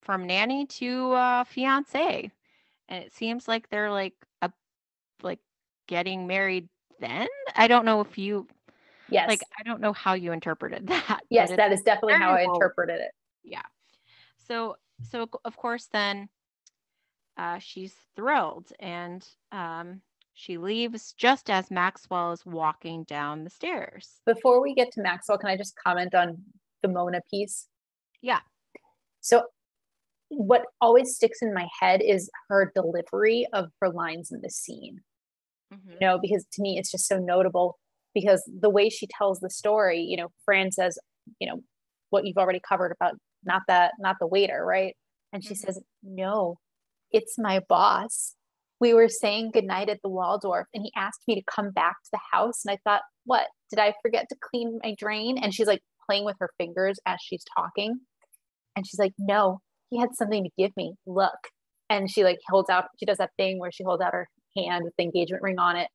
A: from nanny to fiance. And it seems like they're like getting married then. I don't know if you
B: Yes.
A: I don't know how you interpreted that.
B: Yes, that is definitely how I interpreted it.
A: Yeah. So of course then she's thrilled, and she leaves just as Maxwell is walking down the stairs.
B: Before we get to Maxwell, can I just comment on the Mona piece?
A: Yeah.
B: So what always sticks in my head is her delivery of her lines in the scene,
A: Mm-hmm.
B: because to me it's just so notable because the way she tells the story, Fran says, what you've already covered about not the waiter, right? And she
A: Mm-hmm.
B: says, no, it's my boss. We were saying goodnight at the Waldorf and he asked me to come back to the house. And I thought, what? Did I forget to clean my drain? And she's like playing with her fingers as she's talking. And she's like, no, he had something to give me. Look. And she like she does that thing where she holds out her hand with the engagement ring on it.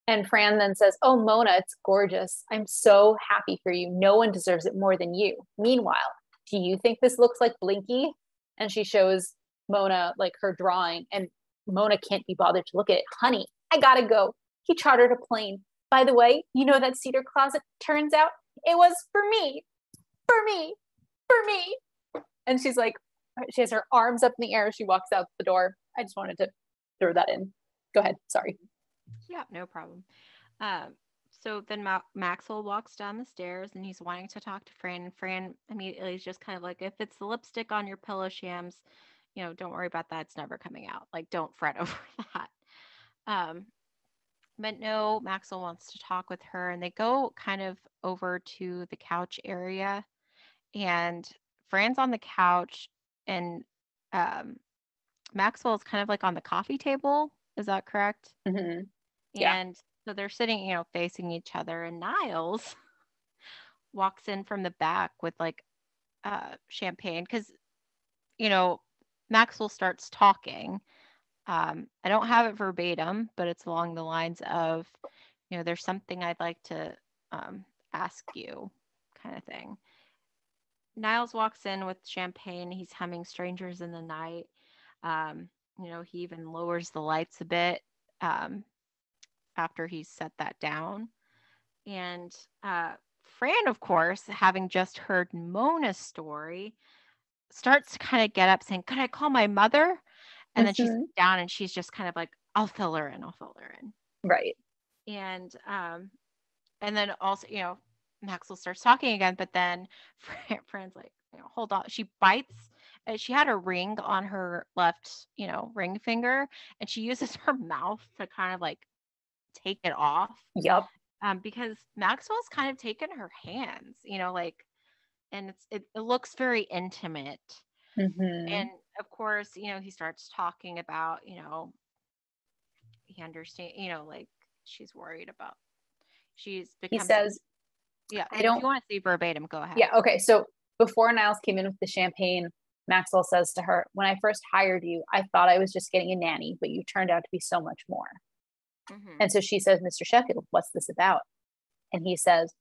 B: And Fran then says, oh, Mona, it's gorgeous. I'm so happy for you. No one deserves it more than you. Meanwhile, do you think this looks like Blinky? And she shows Mona like her drawing, and Mona can't be bothered to look at it. Honey, I gotta go. He chartered a plane. By the way, that cedar closet? Turns out it was for me, for me, for me. And she's like, she has her arms up in the air as she walks out the door. I just wanted to throw that in. Go ahead. Sorry.
A: Yeah, no problem. Um, so then Maxwell walks down the stairs and he's wanting to talk to Fran. And Fran immediately is just kind of like, if it's the lipstick on your pillow shams, don't worry about that. It's never coming out. Like, don't fret over that. Um, but no, Maxwell wants to talk with her and they go kind of over to the couch area. And Fran's on the couch and um, Maxwell is kind of like on the coffee table. Is that correct?
B: Mm-hmm. Yeah.
A: And so they're sitting, facing each other. And Niles walks in from the back with like champagne because, Maxwell starts talking. I don't have it verbatim, but it's along the lines of, there's something I'd like to ask you, kind of thing. Niles walks in with champagne. He's humming Strangers in the Night. Um, he even lowers the lights a bit after he's set that down. And Fran, of course, having just heard Mona's story, starts to kind of get up saying, could I call my mother? And then she sits
B: Mm-hmm.
A: down and she's just kind of like, I'll fill her in. I'll fill her in.
B: Right.
A: And then also, Maxwell starts talking again, but then Fran's like, hold on. She bites. She had a ring on her left, ring finger, and she uses her mouth to kind of like take it off.
B: Yep.
A: Because Maxwell's kind of taken her hands, and it looks very intimate.
B: Mm-hmm.
A: And of course, he starts talking about, he understands, like she's worried about, she's
B: He
A: become,
B: says,
A: yeah.
B: I
A: If
B: don't,
A: you want to say verbatim, go ahead.
B: yeah, okay. So before Niles came in with the champagne, Maxwell says to her, when I first hired you, I thought I was just getting a nanny, but you turned out to be so much more.
A: Mm-hmm.
B: And so she says, Mr. Sheffield, what's this about? And he says,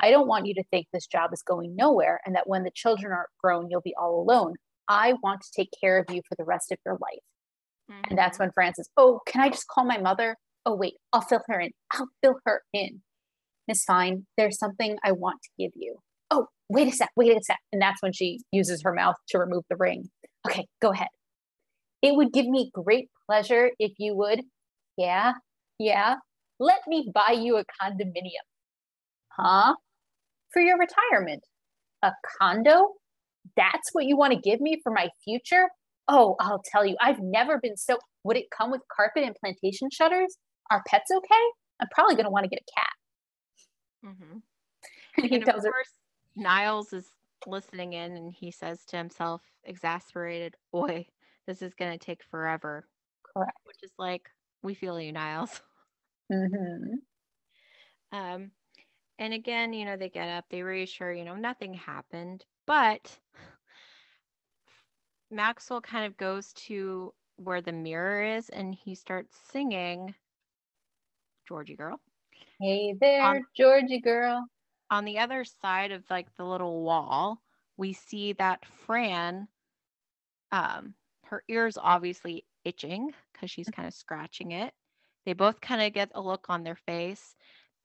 B: I don't want you to think this job is going nowhere and that when the children are grown, you'll be all alone. I want to take care of you for the rest of your life.
A: Mm-hmm.
B: And that's when Francis, oh, can I just call my mother? Oh, wait, I'll fill her in. I'll fill her in. Miss Fine, there's something I want to give you. Oh, wait a sec. And that's when she uses her mouth to remove the ring. Okay, go ahead. It would give me great pleasure if you would. Yeah, yeah. Let me buy you a condominium. Huh? For your retirement. A condo? That's what you want to give me for my future? Oh, I'll tell you, I've never been so. Would it come with carpet and plantation shutters? Are pets okay? I'm probably going to want to get a cat.
A: Mm-hmm.
B: And he
A: And of
B: tells her,
A: course, Niles is listening in and he says to himself, exasperated, Oi, this is going to take forever.
B: correct.
A: Which is like, we feel you, Niles.
B: Mm-hmm.
A: Um, and again, they get up, they reassure, nothing happened. But Maxwell kind of goes to where the mirror is and he starts singing Georgie Girl.
B: Hey
A: On
B: there, Georgie girl.
A: on the other side of like the little wall, we see that Fran, her ears obviously itching because she's kind of scratching it. They both kind of get a look on their face.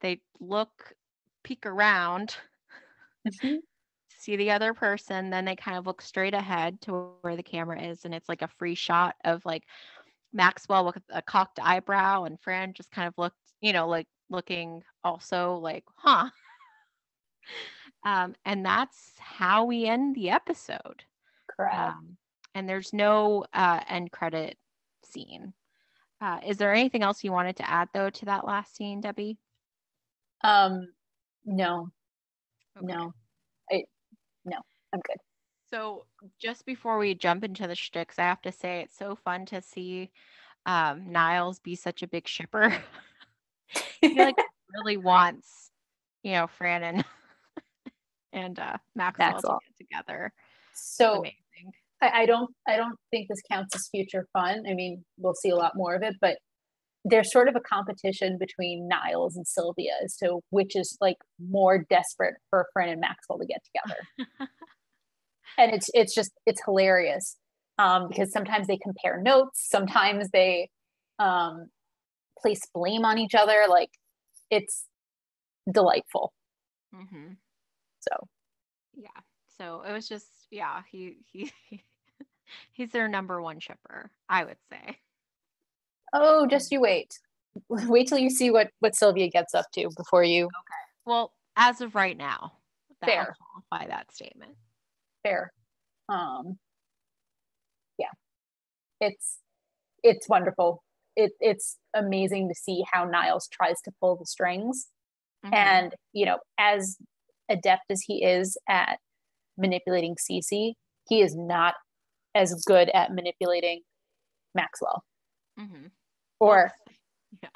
A: They peek around,
B: Mm-hmm.
A: see the other person, then they kind of look straight ahead to where the camera is, and it's like a free shot of like Maxwell with a cocked eyebrow, and Fran just kind of looked, like looking also like, huh. And that's how we end the episode.
B: Correct.
A: And there's no end credit scene. Is there anything else you wanted to add though to that last scene, Debbie?
B: No,
A: Okay.
B: no, no, I'm good.
A: So just before we jump into the shticks, I have to say it's so fun to see Niles be such a big shipper. He like really wants, Fran and Maxwell to
B: Maxwell.
A: get together. It's
B: So
A: amazing.
B: I don't think this counts as future fun. I mean, we'll see a lot more of it, but there's sort of a competition between Niles and Sylvia as to which is like more desperate for Fran and Maxwell to get together. And it's hilarious because sometimes they compare notes, sometimes they place blame on each other. Like it's delightful.
A: Mm-hmm.
B: So
A: Yeah. So it was just, yeah, he's their number one shipper, I would say.
B: oh, just you wait. Wait till you see what Sylvia gets up to before you.
A: Okay. Well, as of right now, that'll
B: Fair,
A: qualify that statement.
B: fair. Yeah, it's wonderful. It's amazing to see how Niles tries to pull the strings.
A: Mm-hmm.
B: And, as adept as he is at manipulating Cece, he is not as good at manipulating Maxwell.
A: Mm-hmm.
B: Or
A: yeah.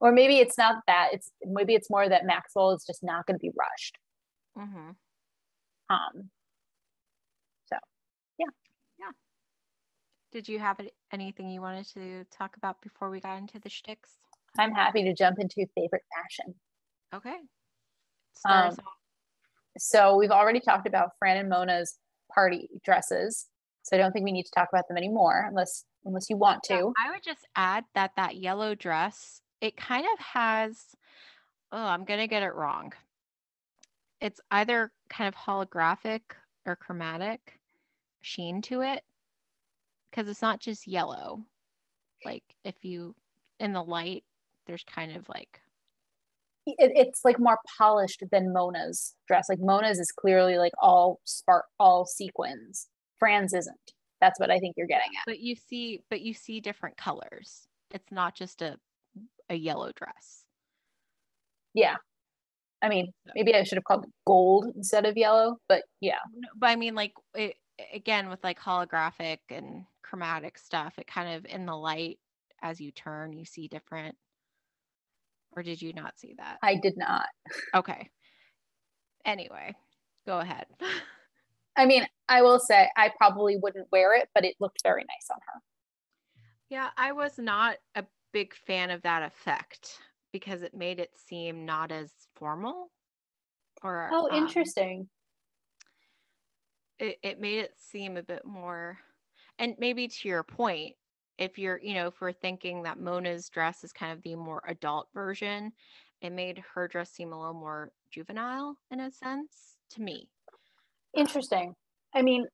B: or maybe it's not that. Maybe it's more that Maxwell is just not going to be rushed.
A: Mm-hmm.
B: So yeah.
A: Yeah. Did you have anything you wanted to talk about before we got into the shticks?
B: I'm happy to jump into favorite fashion.
A: Okay. Start us off.
B: So we've already talked about Fran and Mona's party dresses. So I don't think we need to talk about them anymore unless you want to.
A: Yeah, I would just add that yellow dress, it kind of has, I'm going to get it wrong. It's either kind of holographic or chromatic sheen to it because it's not just yellow. Like if you, in the light, there's kind of like,
B: it's like more polished than Mona's dress. Like Mona's is clearly like all sequins. Fran's isn't. That's what I think you're getting at.
A: but you see different colors. It's not just a yellow dress.
B: Yeah. I mean, maybe I should have called it gold instead of yellow, but yeah.
A: But I mean, like it, again, with like holographic and chromatic stuff, it kind of in the light as you turn, you see different. Or did you not see that?
B: I did not.
A: Okay. Anyway, go ahead.
B: I mean, I will say I probably wouldn't wear it, but it looked very nice on her.
A: Yeah, I was not a big fan of that effect because it made it seem not as formal or
B: Oh, interesting.
A: it made it seem a bit more, and maybe to your point, if you're, if we're thinking that Mona's dress is kind of the more adult version, it made her dress seem a little more juvenile in a sense to me.
B: Interesting. I mean,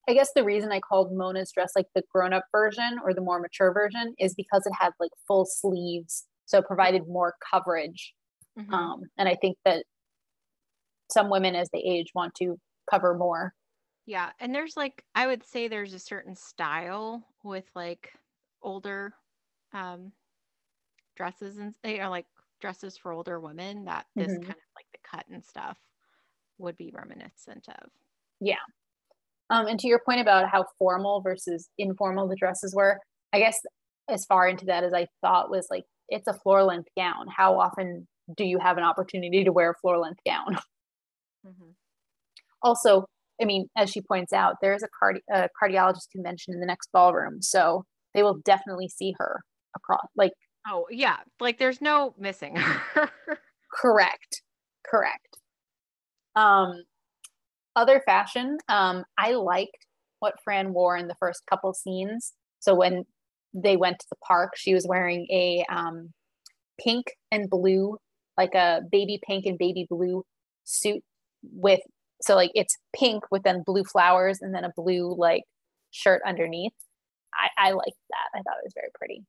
B: I guess the reason I called Mona's dress like the grown up version or the more mature version is because it had like full sleeves. So it provided more coverage.
A: Mm-hmm.
B: And I think that some women as they age want to cover more.
A: Yeah, and there's like, I would say there's a certain style with like older um dresses, and they are like dresses for older women that this
B: Mm-hmm.
A: kind of like the cut and stuff would be reminiscent of.
B: Yeah. And to your point about how formal versus informal the dresses were, I guess as far into that as I thought was like, it's a floor length gown. How often do you have an opportunity to wear a floor length gown?
A: Mm-hmm.
B: Also, I mean, as she points out, there is a cardiologist convention in the next ballroom. So they will definitely see her across, like,
A: Oh yeah, like there's no missing her.
B: correct, correct. Um, Other fashion, I liked what Fran wore in the first couple scenes. So when they went to the park, she was wearing a pink and blue, like a baby pink and baby blue suit with, so like it's pink with then blue flowers and then a blue like shirt underneath. I liked that. I thought it was very pretty.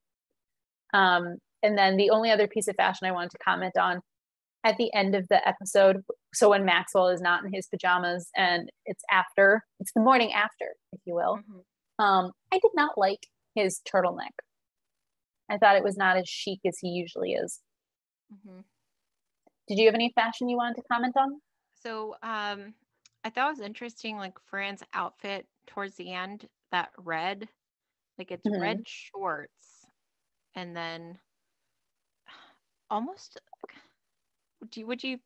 B: And then the only other piece of fashion I wanted to comment on, at the end of the episode, so when Maxwell is not in his pajamas and it's the morning after, if you will. I did not like his turtleneck. I thought it was not as chic as he usually is. Did you have any fashion you wanted to comment on?
A: So I thought it was interesting, like Fran's outfit towards the end, that red, like it's red shorts, and then almost, would you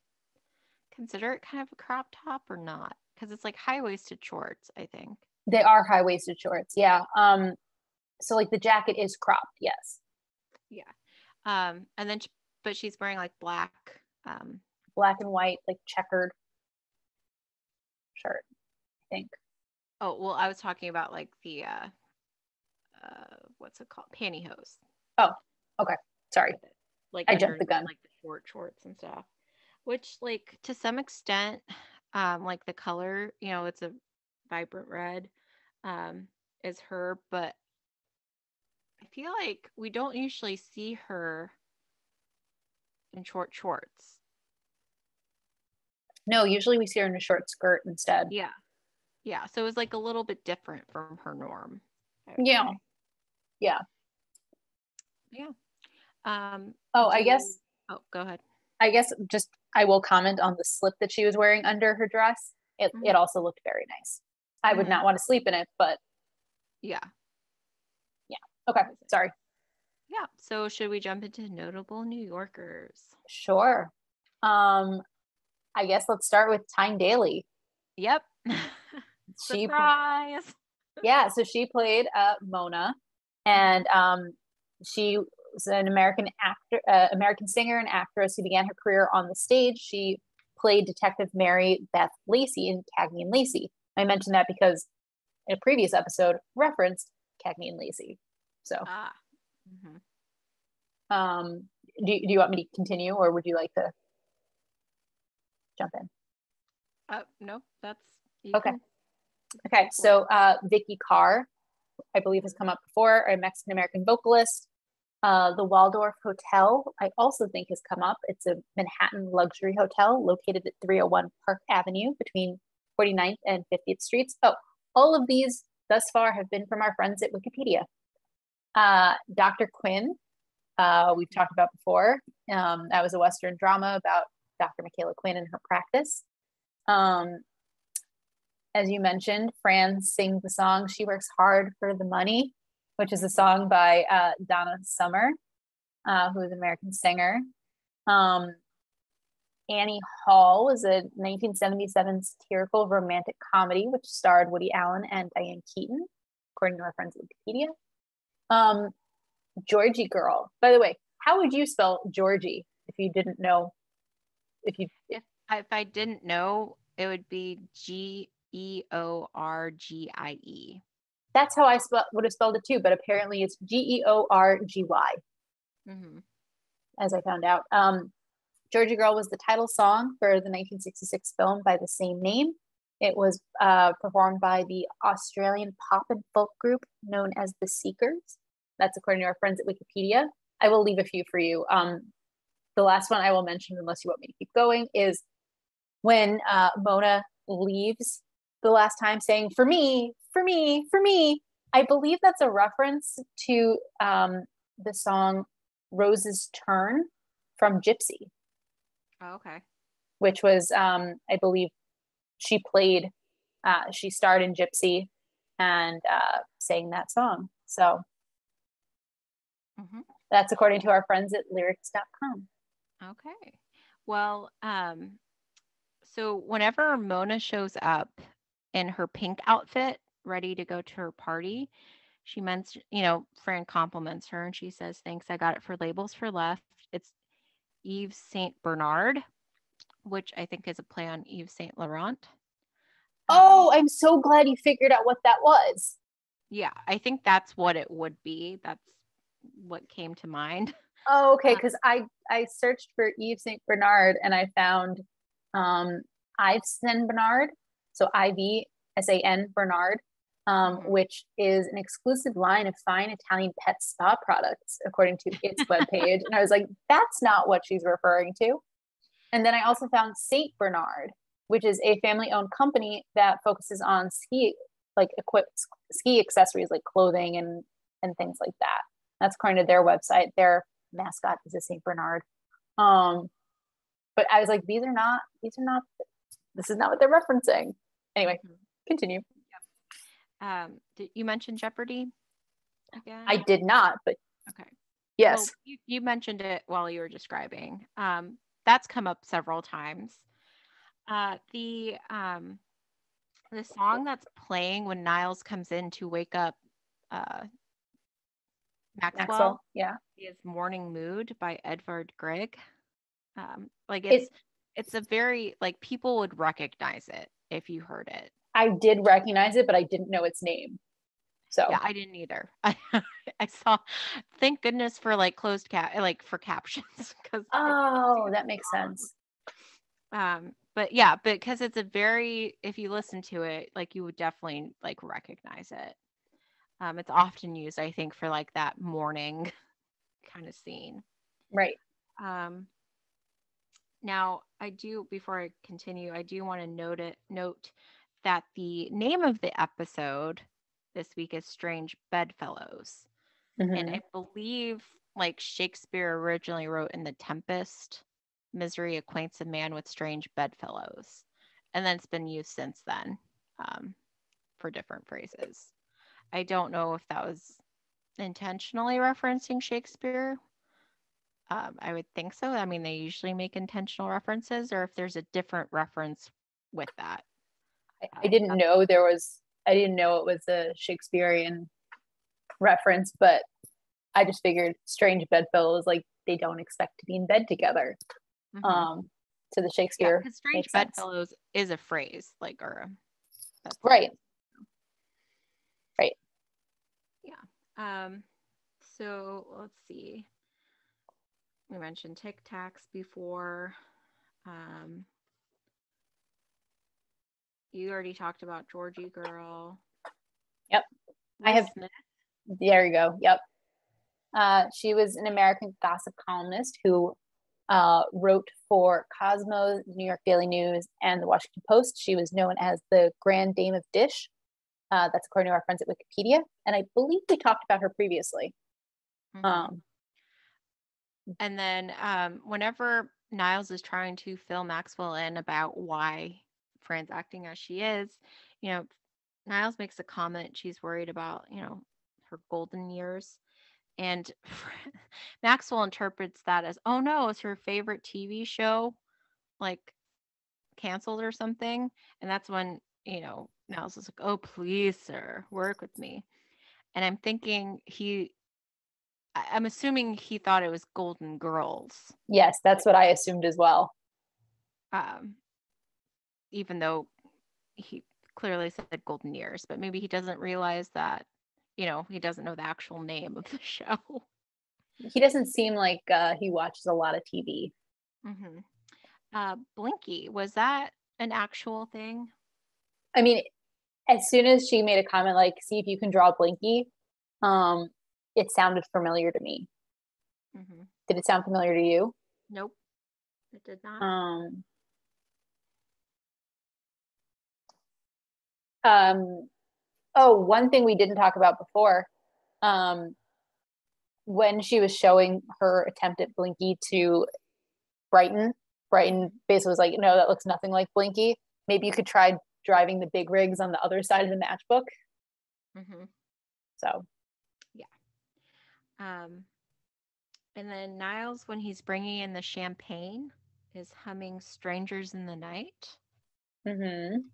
A: consider it kind of a crop top or not? Because it's like high-waisted shorts, I think.
B: They are high-waisted shorts, yeah. So like the jacket is cropped, yes.
A: Yeah. And then, but she's wearing like black
B: and white, like checkered shirt, I think.
A: Oh, well, I was talking about like the what's it called? Pantyhose.
B: Oh, okay. Sorry.
A: Like
B: I jumped the gun.
A: Like the short shorts and stuff. Which, like, to some extent, like the color, it's a vibrant red, is her, but I feel like we don't usually see her in short shorts.
B: No, usually we see her in a short skirt instead.
A: Yeah. Yeah. So it was like a little bit different from her norm.
B: Yeah. Yeah.
A: Yeah.
B: I guess.
A: Oh, go ahead.
B: I guess just I will comment on the slip that she was wearing under her dress. It also looked very nice. I would not want to sleep in it, but
A: yeah.
B: Yeah. Okay. Sorry.
A: Yeah. So should we jump into notable New Yorkers?
B: Sure. I guess let's start with Tyne Daly.
A: Yep. Surprise.
B: Yeah. So she played Mona, and she was an American actor, American singer and actress who began her career on the stage. She played Detective Mary Beth Lacey in Cagney and Lacey. I mentioned that because in a previous episode referenced Cagney and Lacey. So, do you want me to continue, or would you like to jump in?
A: No, that's
B: okay. Okay, so Vicky Carr, I believe, has come up before, a Mexican American vocalist. The Waldorf Hotel, I also think, has come up. It's a Manhattan luxury hotel located at 301 Park Avenue between 49th and 50th Streets. Oh, all of these thus far have been from our friends at Wikipedia. Dr. Quinn, we've talked about before. That was a Western drama about Dr. Michaela Quinn and her practice. As you mentioned, Fran sings the song She Works Hard for the Money, which is a song by Donna Summer, who is an American singer. Annie Hall was a 1977 satirical romantic comedy which starred Woody Allen and Diane Keaton, according to our friends at Wikipedia. Georgie Girl. By the way, how would you spell Georgie if you didn't know? If
A: I didn't know, it would be Georgie.
B: That's how I would have spelled it too, but apparently it's Georgy, as I found out. Georgie Girl was the title song for the 1966 film by the same name. It was performed by the Australian pop and folk group known as The Seekers. That's according to our friends at Wikipedia. I will leave a few for you. The last one I will mention, unless you want me to keep going, is when Mona leaves the last time saying, "For me, for me, for me." I believe that's a reference to the song Rose's Turn from Gypsy.
A: Oh, okay.
B: Which was, I believe, she starred in Gypsy and sang that song. So that's according to our friends at lyrics.com.
A: Okay. Well, so whenever Mona shows up in her pink outfit, ready to go to her party, she mentions, Fran compliments her and she says, "Thanks, I got it for Labels for Left." It's Yves Saint Bernard, which I think is a play on Yves Saint Laurent.
B: Oh, I'm so glad you figured out what that was.
A: Yeah, I think that's what it would be. That's what came to mind.
B: Oh, okay, because I searched for Yves Saint Bernard and I found Yves Saint Bernard, so IVSAN Bernard, which is an exclusive line of fine Italian pet spa products, according to its webpage. And I was like, that's not what she's referring to. And then I also found Saint Bernard, which is a family-owned company that focuses on ski accessories like clothing and things like that. That's according to their website. Their mascot is a Saint Bernard. But I was like, this is not what they're referencing. Anyway, continue.
A: Did you mention Jeopardy again?
B: I did not, but
A: okay.
B: Yes.
A: Well, you mentioned it while you were describing. That's come up several times. The song that's playing when Niles comes in to wake up Maxwell,
B: yeah,
A: is "Morning Mood" by Edvard Grieg. It's a very, like, people would recognize it if you heard it.
B: I did recognize it, but I didn't know its name. So
A: yeah, I didn't either. I saw. Thank goodness for like closed for captions, because
B: that makes sense.
A: But yeah, because it's a very, if you listen to it, like, you would definitely like recognize it. It's often used, I think, for like that morning kind of scene.
B: Right.
A: Now, before I continue, I do want to note that the name of the episode this week is Strange Bedfellows. And I believe, like, Shakespeare originally wrote in The Tempest, "Misery acquaints a man with strange bedfellows." And then it's been used since then for different phrases. I don't know if that was intentionally referencing Shakespeare. I would think so. I mean, they usually make intentional references, or if there's a different reference with that.
B: I didn't know it was a Shakespearean reference, but I just figured strange bedfellows, like, they don't expect to be in bed together. To the Shakespeare,
A: because strange bedfellows is a phrase, like,
B: right.
A: Yeah. So let's see. We mentioned Tic Tacs before. You already talked about Georgie Girl.
B: Yep.
A: Smith.
B: There you go. Yep. She was an American gossip columnist who wrote for Cosmo, New York Daily News, and the Washington Post. She was known as the Grand Dame of Dish. That's according to our friends at Wikipedia. And I believe we talked about her previously.
A: And then whenever Niles is trying to fill Maxwell in about why Fran's acting as she is, Niles makes a comment. She's worried about, her golden years. And Maxwell interprets that as, oh no, it's her favorite TV show, like, canceled or something. And that's when, Niles is like, oh, please, sir, work with me. And I'm thinking I'm assuming he thought it was Golden Girls.
B: Yes, that's what I assumed as well.
A: Even though he clearly said Golden Years, but maybe he doesn't realize that, he doesn't know the actual name of the show.
B: He doesn't seem like he watches a lot of TV.
A: Blinky, was that an actual thing?
B: I mean, as soon as she made a comment like, see if you can draw Blinky, it sounded familiar to me. Did it sound familiar to you?
A: Nope, it did not.
B: One thing we didn't talk about before, when she was showing her attempt at Blinky to Brighton basically was like, no, that looks nothing like Blinky. Maybe you could try driving the big rigs on the other side of the matchbook. So
A: yeah. And then Niles, when he's bringing in the champagne, is humming "Strangers in the Night." I'm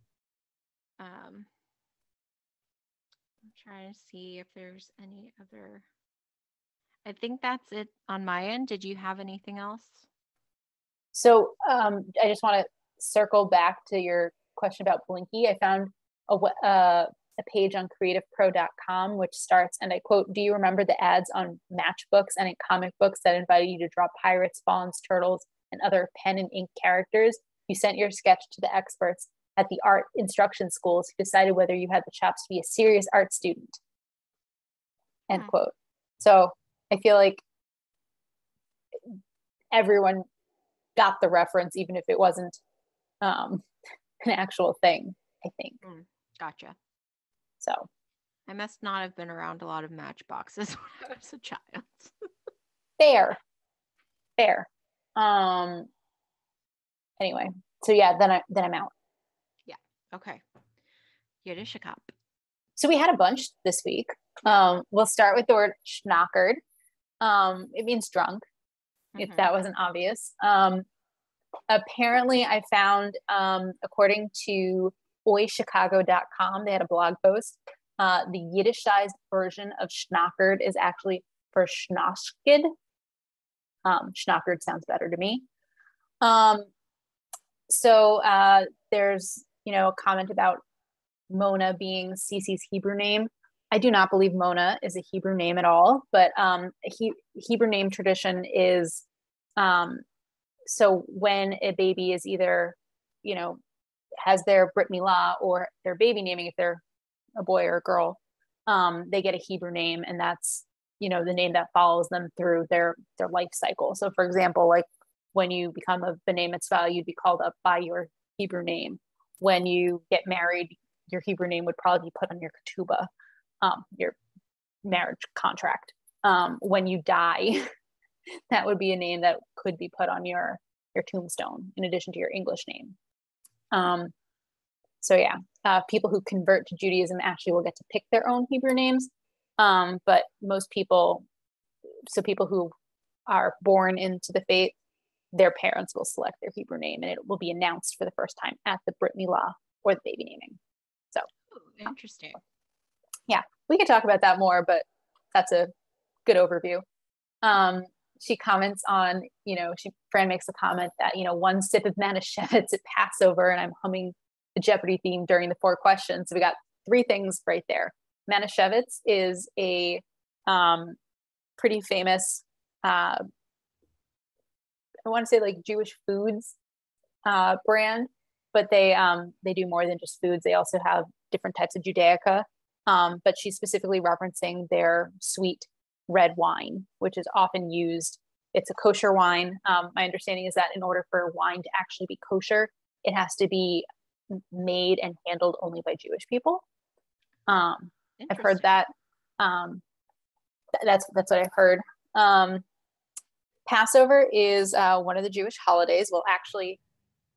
A: trying to see if there's any other. I think that's it on my end. Did you have anything else?
B: So I just want to circle back to your question about Blinky. I found a page on creativepro.com which starts, and I quote, "Do you remember the ads on matchbooks and in comic books that invited you to draw pirates, fawns, turtles, and other pen and ink characters? You sent your sketch to the experts at the art instruction schools who decided whether you had the chops to be a serious art student." End quote. So I feel like everyone got the reference, even if it wasn't an actual thing, I think.
A: Gotcha.
B: So
A: I must not have been around a lot of matchboxes when I was a child.
B: fair. Anyway, so yeah, then I'm out.
A: Yeah. Okay. Yiddish cup.
B: So we had a bunch this week. We'll start with the word schnockerd. It means drunk, if that wasn't obvious. Apparently I found, according to oychicago.com, they had a blog post. The Yiddishized version of schnockerd is actually for schnoskid. Schnockerd sounds better to me. So there's, a comment about Mona being Cece's Hebrew name. I do not believe Mona is a Hebrew name at all, but Hebrew name tradition is, so when a baby is either, has their Brit Milah or their baby naming, if they're a boy or a girl, they get a Hebrew name, and that's, the name that follows them through their life cycle. So for example, like when you become a B'nai Mitzvah, you'd be called up by your Hebrew name. When you get married, your Hebrew name would probably be put on your ketubah, your marriage contract. When you die, that would be a name that could be put on your tombstone in addition to your English name. So yeah, people who convert to Judaism actually will get to pick their own Hebrew names. But most people, so people who are born into the faith, their parents will select their Hebrew name, and it will be announced for the first time at the Brit Milah or the baby naming. So
A: interesting.
B: Yeah, we could talk about that more, but that's a good overview. She comments on, Fran makes a comment that, one sip of Manischewitz at Passover, and I'm humming the Jeopardy theme during the 4 questions. So we got 3 things right there. Manischewitz is a pretty famous, I want to say like Jewish foods brand, but they do more than just foods. They also have different types of Judaica. But she's specifically referencing their sweet red wine, which is often used. It's a kosher wine. My understanding is that in order for wine to actually be kosher, it has to be made and handled only by Jewish people. I've heard that. That's what I've heard. Passover is one of the Jewish holidays. Well, actually,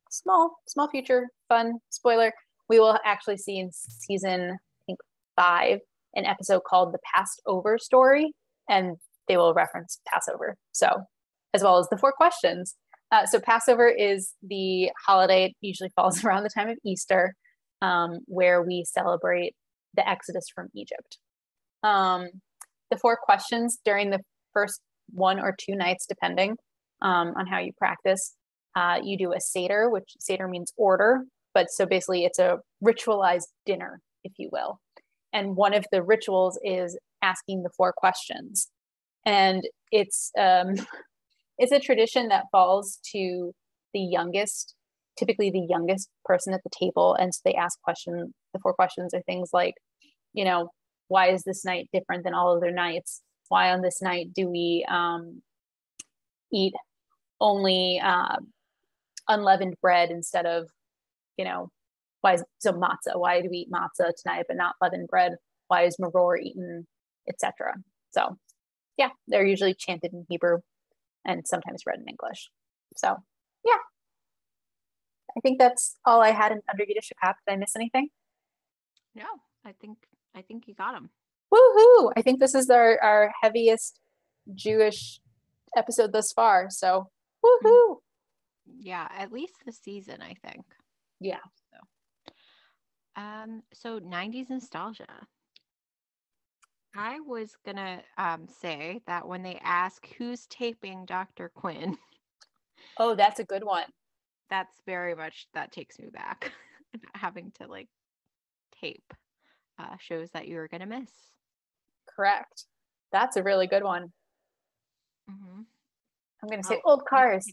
B: small future fun spoiler. We will actually see in season, I think 5, an episode called The Passed Over Story, and they will reference Passover. So, as well as the 4 questions. So Passover is the holiday. It usually falls around the time of Easter, where we celebrate the Exodus from Egypt. The 4 questions during the first 1 or 2 nights, depending on how you practice, you do a Seder, which Seder means order. But so basically it's a ritualized dinner, if you will. And one of the rituals is asking the 4 questions. And it's a tradition that falls to the youngest, typically the youngest person at the table. And so they ask questions. The 4 questions are things like, why is this night different than all other nights? Why on this night do we eat only unleavened bread instead of, so matzah? Why do we eat matzah tonight but not leavened bread? Why is maror eaten, etc.? So yeah, they're usually chanted in Hebrew and sometimes read in English. So yeah, I think that's all I had in under Yiddish. Did I miss anything?
A: No, I think you got them.
B: Woohoo! I think this is our heaviest Jewish episode thus far. So woohoo!
A: Yeah, at least the season, I think.
B: Yeah.
A: So 90s nostalgia. I was gonna say that when they ask who's taping Dr. Quinn.
B: Oh, that's a good one.
A: That's very much, that takes me back. Having to like tape shows that you were gonna miss.
B: Correct. That's a really good one.
A: Mm-hmm.
B: I'm gonna say old cars.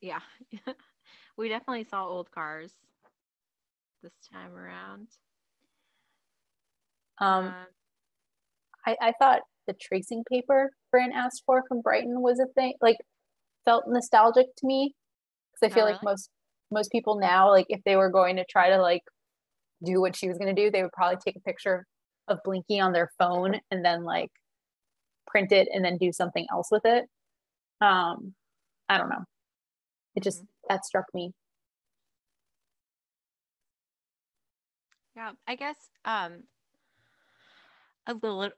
A: Yeah. We definitely saw old cars this time around.
B: I thought the tracing paper Fran asked for from Brighton was a thing, like felt nostalgic to me. I
A: Oh,
B: feel like
A: really?
B: most people now, like if they were going to try to like do what she was going to do, they would probably take a picture of Blinky on their phone and then like print it and then do something else with it. Um, I don't know. It just
A: Hmm.
B: that struck me.
A: Yeah, I guess a little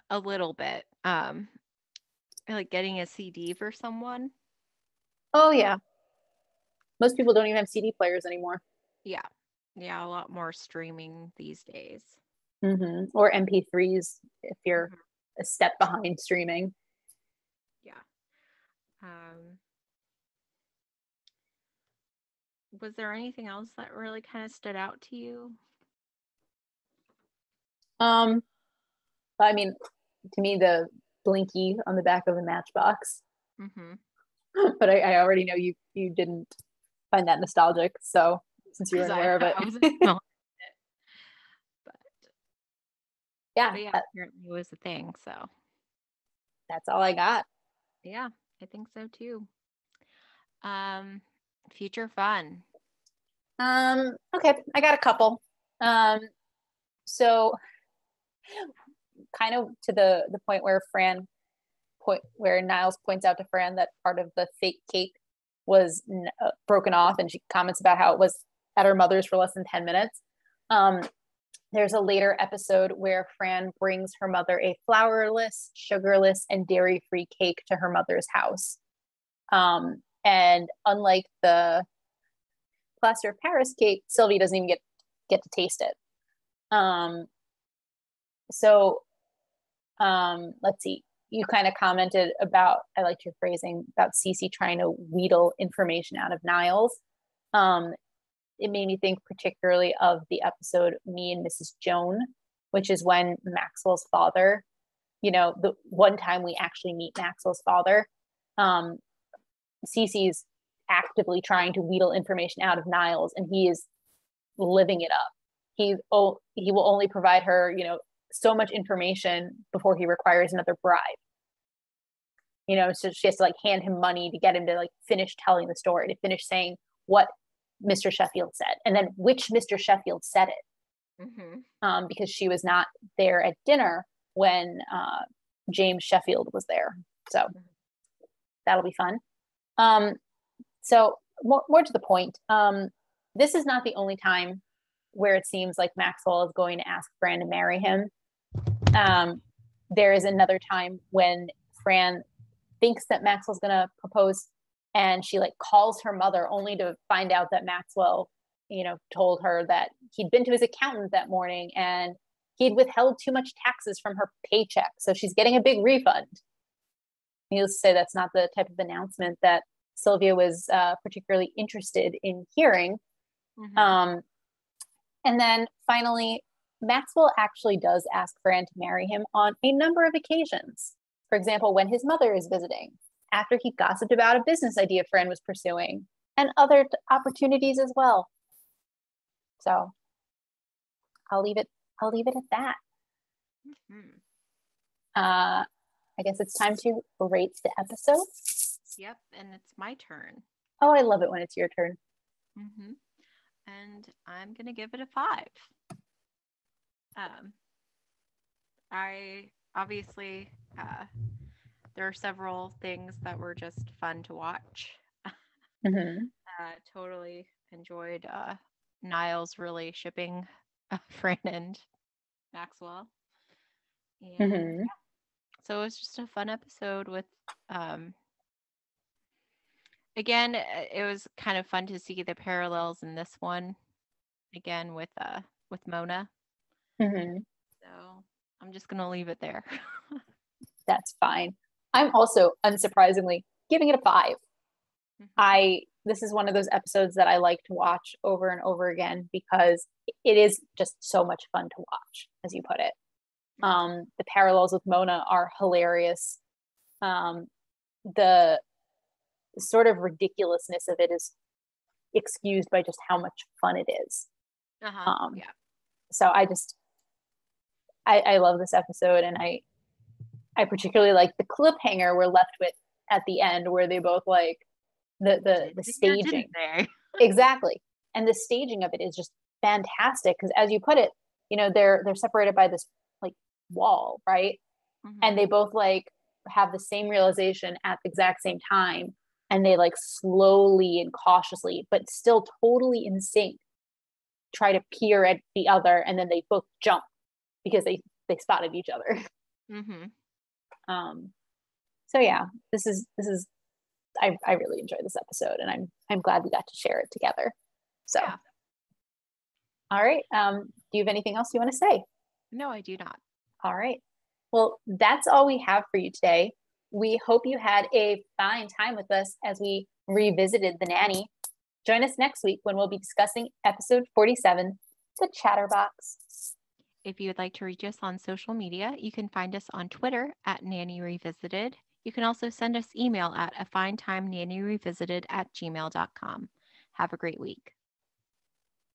A: a little bit. Like getting a CD for someone.
B: Oh yeah, most people don't even have CD players anymore.
A: Yeah. Yeah, a lot more streaming these days.
B: Or MP3s if you're
A: Hmm.
B: a step behind streaming.
A: Yeah. Um, was there anything else that really kind of stood out to you?
B: Um, I mean, to me, the Blinky on the back of a matchbox.
A: Mm-hmm.
B: But I already know you didn't find that nostalgic, so since you were
A: Because I
B: aware of
A: I wasn't
B: it,
A: feeling it, but
B: yeah,
A: but yeah, apparently it was a thing. So
B: that's all I got.
A: yeah, I think so too. Um, future fun.
B: Okay, I got a couple. Um, so kind of to the point where Niles points out to Fran that part of the fake cake was broken off, and she comments about how it was at her mother's for less than 10 minutes. Um, there's a later episode where Fran brings her mother a flourless, sugarless, and dairy-free cake to her mother's house. And unlike the plaster of Paris cake, Sylvie doesn't even get to taste it. Um, so let's see. You kind of commented about, I liked your phrasing about Cece trying to wheedle information out of Niles. Um, it made me think particularly of the episode Me and Mrs. Joan, which is when Maxwell's father, the one time we actually meet Maxwell's father, um, Cece's actively trying to wheedle information out of Niles, and he is living it up. He will only provide her, so much information before he requires another bribe. So she has to like hand him money to get him to like finish telling the story, to finish saying what Mr. Sheffield said, and then which Mr. Sheffield said it,
A: Mm-hmm.
B: because she was not there at dinner when James Sheffield was there. So that'll be fun. Um, so more to the point, this is not the only time where it seems like Maxwell is going to ask Fran to marry him. There is another time when Fran thinks that Maxwell's going to propose, and she like calls her mother only to find out that Maxwell, told her that he'd been to his accountant that morning and he'd withheld too much taxes from her paycheck. So she's getting a big refund. Needless to say, that's not the type of announcement that Sylvia was particularly interested in hearing.
A: Mm-hmm.
B: Um, and then finally, Maxwell actually does ask Fran to marry him on a number of occasions. For example, when his mother is visiting, after he gossiped about a business idea Fran was pursuing, and other opportunities as well. So I'll leave it. I'll leave it at that.
A: Mm-hmm.
B: I guess it's time to rate the episode.
A: Yep, and it's my turn.
B: Oh, I love it when it's your turn.
A: Mm-hmm. And I'm gonna give it a 5. Um, I obviously there are several things that were just fun to watch.
B: Mm-hmm.
A: Totally enjoyed Niles really shipping Fran and Maxwell, and
B: Mm-hmm.
A: so it was just a fun episode with um, again, it was kind of fun to see the parallels in this one again with Mona.
B: Mm-hmm.
A: So I'm just gonna leave it there.
B: That's fine. I'm also unsurprisingly giving it a 5.
A: Hmm.
B: This is one of those episodes that I like to watch over and over again because it is just so much fun to watch, as you put it.
A: Hmm.
B: The parallels with Mona are hilarious. The sort of ridiculousness of it is excused by just how much fun it is.
A: Uh-huh.
B: Um,
A: Yeah.
B: so I love this episode, and I particularly like the cliffhanger we're left with at the end, where they both like the staging.
A: They?
B: Exactly. And the staging of it is just fantastic because, as you put it, they're separated by this like wall, right?
A: Mm-hmm.
B: And they both like have the same realization at the exact same time, and they like slowly and cautiously, but still totally in sync, try to peer at the other, and then they both jump because they spotted each other.
A: Mm-hmm.
B: So yeah, this is I really enjoyed this episode, and I'm glad we got to share it together. So,
A: yeah.
B: All right. Do you have anything else you want to say?
A: No, I do not.
B: All right. Well, that's all we have for you today. We hope you had a fine time with us as we revisited The Nanny. Join us next week when we'll be discussing episode 47, The Chatterbox.
A: If you would like to reach us on social media, you can find us on Twitter at Nanny Revisited. You can also send us email at afinetimenannyrevisited@gmail.com. Have a great week.